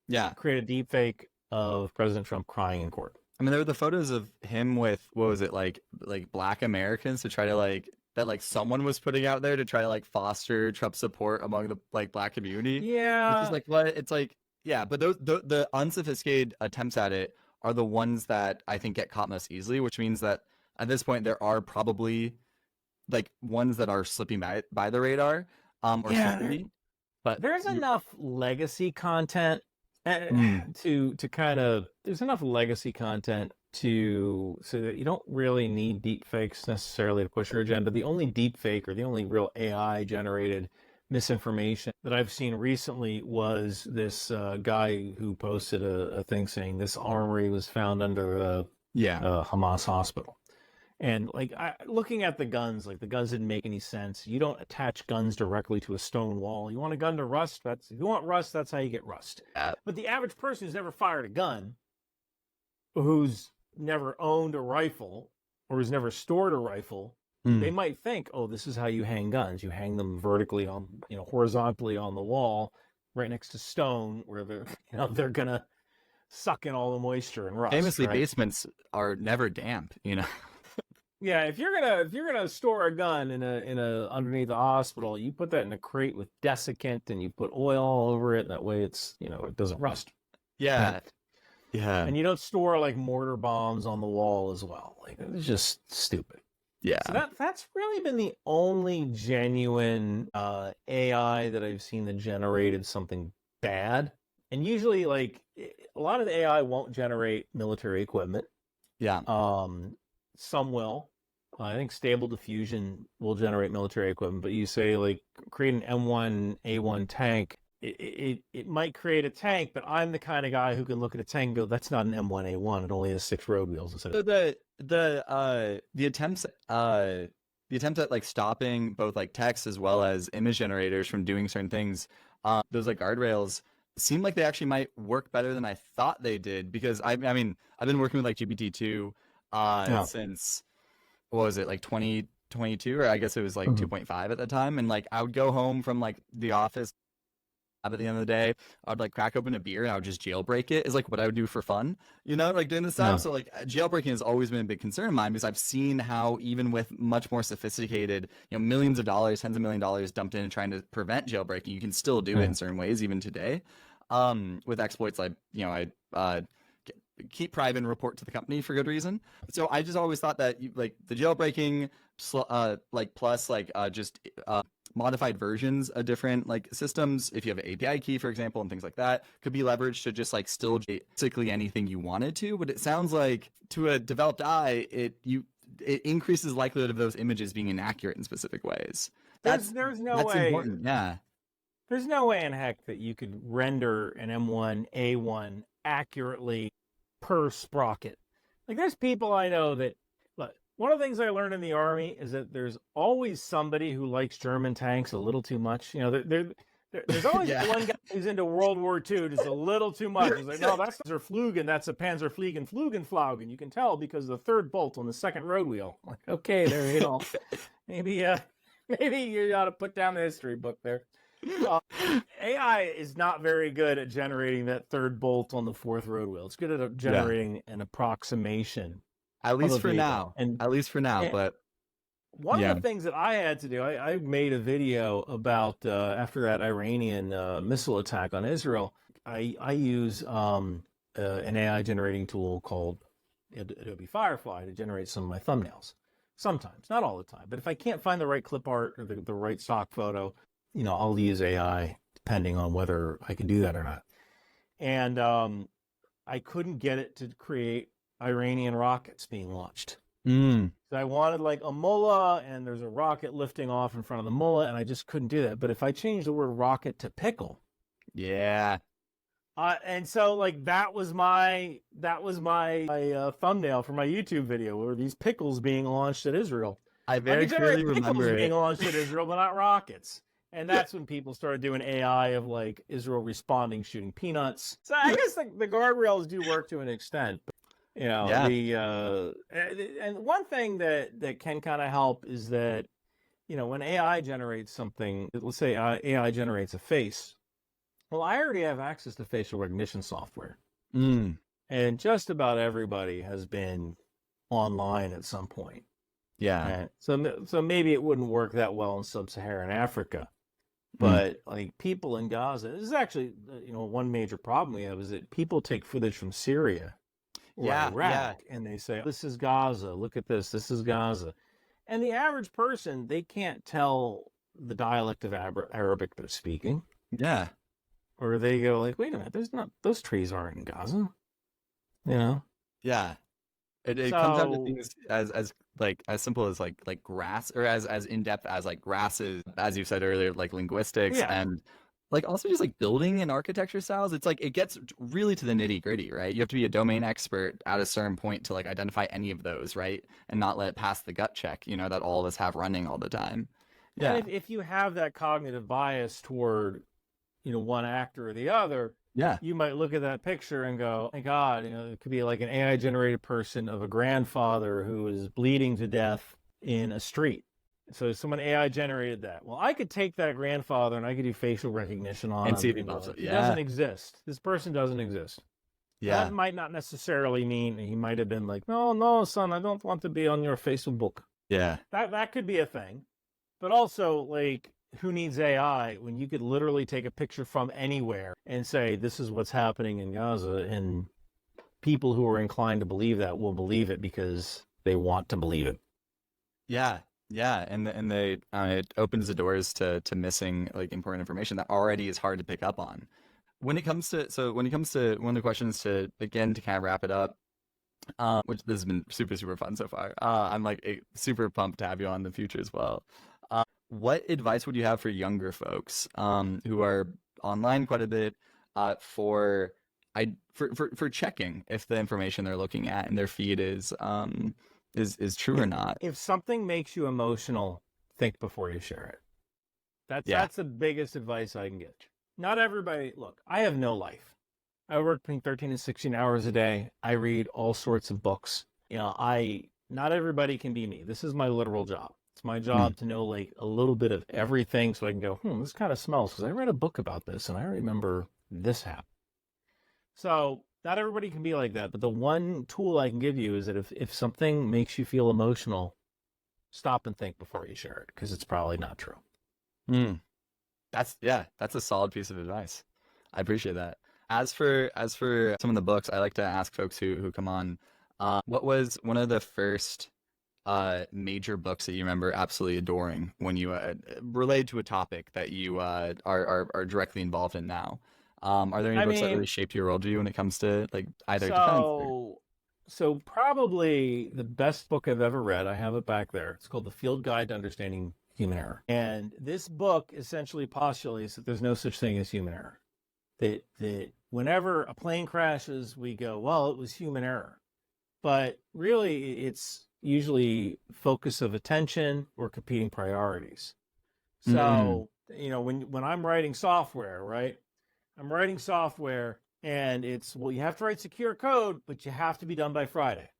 Yeah. Create a deepfake of President Trump crying in court. I mean, there were the photos of him with, what was it, like Black Americans to try to that someone was putting out there to try to foster Trump support among the Black community. Yeah. It's just what? It's yeah, but the unsophisticated attempts at it are the ones that I think get caught most easily, which means that at this point there are probably ones that are slipping by the radar, or security. But there's enough legacy content to kind of there's enough legacy content so that you don't really need deep fakes necessarily to push your agenda. The only deep fake or the only real AI generated misinformation that I've seen recently was this guy who posted a thing saying this armory was found under a Hamas hospital. And like looking at the guns, like the guns didn't make any sense. You don't attach guns directly to a stone wall. You want a gun to rust? If you want rust, that's how you get rust. But the average person who's never fired a gun, who's never owned a rifle, or who's never stored a rifle, they might think, oh, this is how you hang guns. You hang them vertically on, horizontally on the wall, right next to stone, where they're gonna suck in all the moisture and rust. Famously, right? basements are never damp. Yeah, if you're gonna store a gun in a underneath the hospital, you put that in a crate with desiccant and you put oil all over it. That way, it's it doesn't rust. Yeah, yeah, And you don't store like mortar bombs on the wall as well. Like it's just stupid. yeah. So that's really been the only genuine AI that I've seen that generated something bad. And usually, like a lot of the AI won't generate military equipment. Yeah. Some will. I think Stable Diffusion will generate military equipment, but you say like create an M1A1 tank. It might create a tank, but I'm the kind of guy who can look at a tank and go, "That's not an M1A1. It only has 6 road wheels instead of." The attempts at like stopping both like text as well as image generators from doing certain things, those like guardrails seem like they actually might work better than I thought they did, because I mean I've been working with like GPT-2 since, what was it, like 2022, or I guess it was like 2.5 at the time, and like I would go home from like the office at the end of the day, I'd like crack open a beer and I would just jailbreak it, is like what I would do for fun, like doing this stuff. So like jailbreaking has always been a big concern of mine, because I've seen how even with much more sophisticated, millions of dollars, tens of $1 million dumped in and trying to prevent jailbreaking, you can still do it in certain ways even today. With exploits like, I keep private and report to the company for good reason. So I just always thought that like the jailbreaking, just modified versions of different like systems, if you have an API key, for example, and things like that, could be leveraged to just like still basically anything you wanted to. But it sounds like to a developed eye, it increases likelihood of those images being inaccurate in specific ways. There's no way. Important. Yeah. There's no way in heck that you could render an M1A1 accurately per sprocket. Like there's people I know that, look, one of the things I learned in the Army is that there's always somebody who likes German tanks a little too much. There's always one guy who's into World War II just a little too much. He's like, no, that's a Panzerflugen, that's a Panzerfliegen, Flugenflaugen. You can tell because of the third bolt on the second road wheel. I'm like, okay, there you go. Maybe you ought to put down the history book there. AI is not very good at generating that third bolt on the fourth road wheel. It's good at generating an approximation. At least for now. But one of the things that I had to do, I made a video about after that Iranian missile attack on Israel. I use an AI generating tool called Adobe Firefly to generate some of my thumbnails. Sometimes, not all the time, but if I can't find the right clip art or the right stock photo, I'll use AI depending on whether I can do that or not. And I couldn't get it to create Iranian rockets being launched. So I wanted like a mullah, and there's a rocket lifting off in front of the mullah, and I just couldn't do that. But if I changed the word rocket to pickle, and so like that was my thumbnail for my YouTube video, were these pickles being launched at Israel. I very clearly remember it being launched at Israel, but not rockets. And that's when people started doing AI of like Israel responding, shooting peanuts. So I guess the guardrails do work to an extent. And one thing that can kind of help is that, when AI generates something, let's say AI generates a face. Well, I already have access to facial recognition software. And just about everybody has been online at some point. Yeah. So maybe it wouldn't work that well in sub-Saharan Africa. But like people in Gaza, this is actually, one major problem we have is that people take footage from Syria or Iraq and they say, this is Gaza, look at this is Gaza. And the average person, they can't tell the dialect of Arabic they're speaking. Yeah. Or they go like, wait a minute, those trees aren't in Gaza. Yeah. It comes down to things as simple as like grass, or as in depth as like grasses, as you said earlier, like linguistics and like also just like building and architecture styles, it's like it gets really to the nitty gritty, right? You have to be a domain expert at a certain point to like identify any of those, right? And not let it pass the gut check, that all of us have running all the time. And Yeah. if you have that cognitive bias toward, one actor or the other, Yeah. you might look at that picture and go, "My God, it could be like an AI generated person of a grandfather who is bleeding to death in a street." So someone AI generated that. Well, I could take that grandfather and I could do facial recognition on And him see if he and go, pops up. he doesn't Yeah. exist. This person doesn't exist. Yeah. That might not necessarily mean he might have been like, "No, no, son, I don't want to be on your Facebook." Yeah. That could be a thing. But also, like, who needs AI when you could literally take a picture from anywhere and say, this is what's happening in Gaza? And people who are inclined to believe that will believe it because they want to believe it. Yeah. Yeah. And they it opens the doors to missing like important information that already is hard to pick up on. When it comes to one of the questions to again to kind of wrap it up, which this has been super, super fun so far. I'm like super pumped to have you on in the future as well. What advice would you have for younger folks who are online quite a bit for checking if the information they're looking at in their feed is true or not? If something makes you emotional, think before you share it. Yeah. That's the biggest advice I can get. Not everybody, look, I have no life. I work between 13 and 16 hours a day. I read all sorts of books. Not everybody can be me. This is my literal job. It's my job to know like a little bit of everything so I can go, this kind of smells because I read a book about this and I remember this happened. So not everybody can be like that. But the one tool I can give you is that if something makes you feel emotional, stop and think before you share it because it's probably not true. Mm. That's a solid piece of advice. I appreciate that. As for some of the books, I like to ask folks who come on, what was one of the first major books that you remember absolutely adoring when you related to a topic that you are directly involved in now? Are there any I books that really mean, shaped your worldview when it comes to like either defense or so probably the best book I've ever read, I have it back there. It's called The Field Guide to Understanding Human Error. And this book essentially postulates that there's no such thing as human error. That whenever a plane crashes, we go, well, it was human error. But really, it's usually focus of attention or competing priorities. So, when I'm writing software, right? I'm writing software and it's, well, you have to write secure code, but you have to be done by Friday.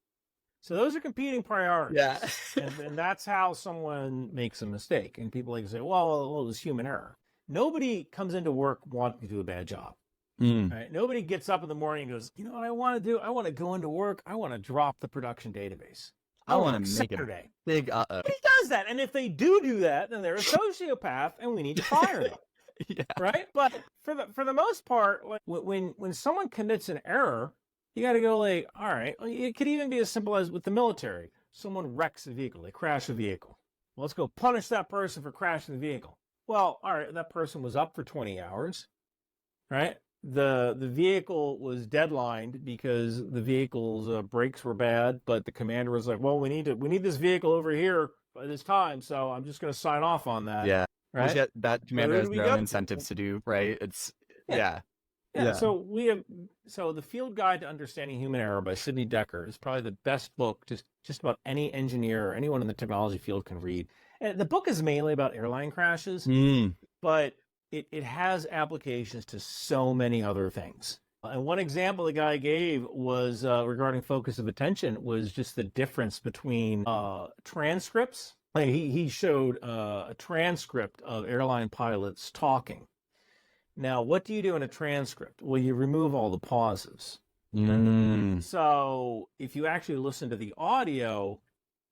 So those are competing priorities. yeah. and that's how someone makes a mistake. And people like to say, well, it was human error. Nobody comes into work wanting to do a bad job. Right? Nobody gets up in the morning and goes, you know what I want to do? I want to go into work. I want to drop the production database. I want to make Saturday. a big Nobody does that. And if they do that, then they're a sociopath and we need to fire them. Yeah. Right? But for the most part, when someone commits an error, you got to go like, all right. It could even be as simple as with the military. Someone wrecks a vehicle. They crash a vehicle. Well, let's go punish that person for crashing the vehicle. Well, all right. That person was up for 20 hours, right? The vehicle was deadlined because the vehicle's brakes were bad, but the commander was like, well, we need this vehicle over here by this time, so I'm just going to sign off on that. Yeah. Right. Well, that commander has their own incentives to do, right? It's yeah. So the Field Guide to Understanding Human Error by Sidney Dekker is probably the best book just about any engineer or anyone in the technology field can read. And the book is mainly about airline crashes, but it has applications to so many other things. And one example the guy gave was regarding focus of attention was just the difference between transcripts. Like he showed a transcript of airline pilots talking. Now, what do you do in a transcript? Well, you remove all the pauses. So if you actually listen to the audio,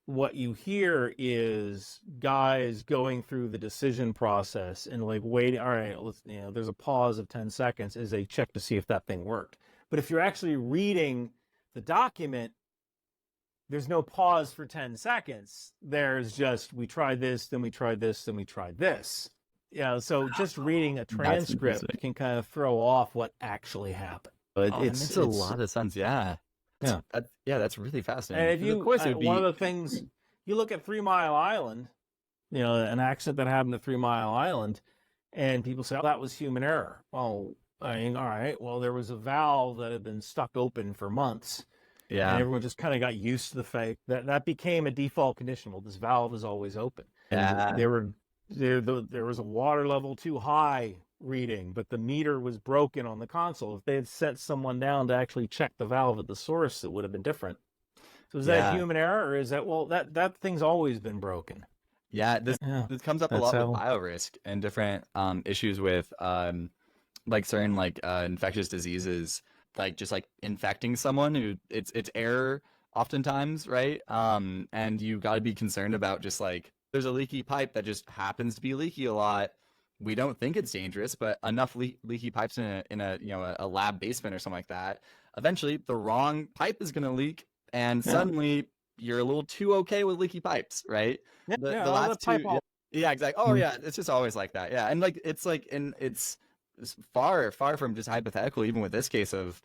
what you hear is guys going through the decision process and like waiting. All right, there's a pause of 10 seconds as they check to see if that thing worked. But if you're actually reading the document, there's no pause for 10 seconds. There's just, we tried this, then we tried this, then we tried this. Yeah, so just reading a transcript can kind of throw off what actually happened. But it makes a lot of sense. Yeah. Yeah. That's really fascinating. And if you, one of the things, you look at 3 Mile Island, an accident that happened at 3 Mile Island, And people say, oh, that was human error. Well, I mean, all right, well, there was a valve that had been stuck open for months, and Yeah. everyone just kind of got used to the fact that that became a default condition. Well, this valve is always open. And Yeah. there was a water level too high reading, but the meter was broken on the console. If they had sent someone down to actually check the valve at the source, it would have been different. So is that Yeah. human error, or is that, well, that thing's always been broken? Yeah. This Yeah, this comes up a that's lot with how. biorisk and different issues with like certain like infectious diseases, like just like infecting someone who it's error oftentimes, right? And you got to be concerned about just like there's a leaky pipe that just happens to be leaky a lot. We don't think it's dangerous, but enough leaky pipes in a a lab basement or something like that, eventually the wrong pipe is going to leak, and Yeah, suddenly you're a little too okay with leaky pipes, right? yeah, The yeah. Oh, the last pipe two, yeah, all. yeah, exactly. Oh yeah, it's just always like that. Yeah, and like and it's far from just hypothetical, even with this case of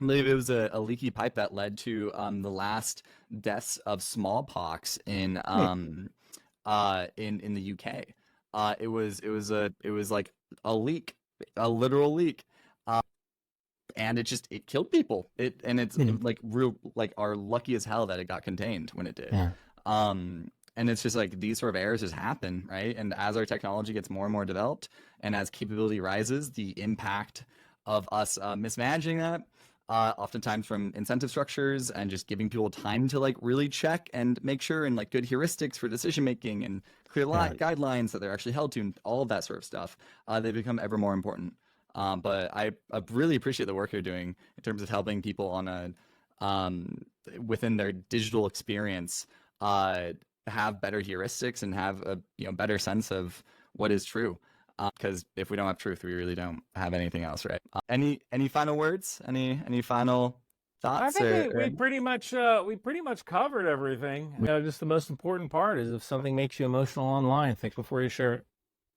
I believe it was a leaky pipe that led to the last deaths of smallpox in the UK. It was like a leak, a literal leak. Um, and it killed people. It's Mhm. like real like are lucky as hell that it got contained when it did. Yeah. And it's just like these sort of errors just happen, right? And as our technology gets more and more developed, and as capability rises, the impact of us mismanaging that, oftentimes from incentive structures and just giving people time to like really check and make sure, and like good heuristics for decision making and clear Yeah. guidelines that they're actually held to, and all of that sort of stuff, they become ever more important. But I really appreciate the work you're doing in terms of helping people on a um, within their digital experience uh, have better heuristics and have a better sense of what is true. Because if we don't have truth, we really don't have anything else, right? Any final words? Any final I thoughts think or we pretty much covered everything. Just the most important part is if something makes you emotional online, think before you share it.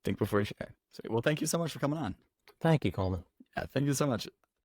think before you share? So, well, thank you so much for coming on. Thank you, Coleman. Yeah, thank you so much.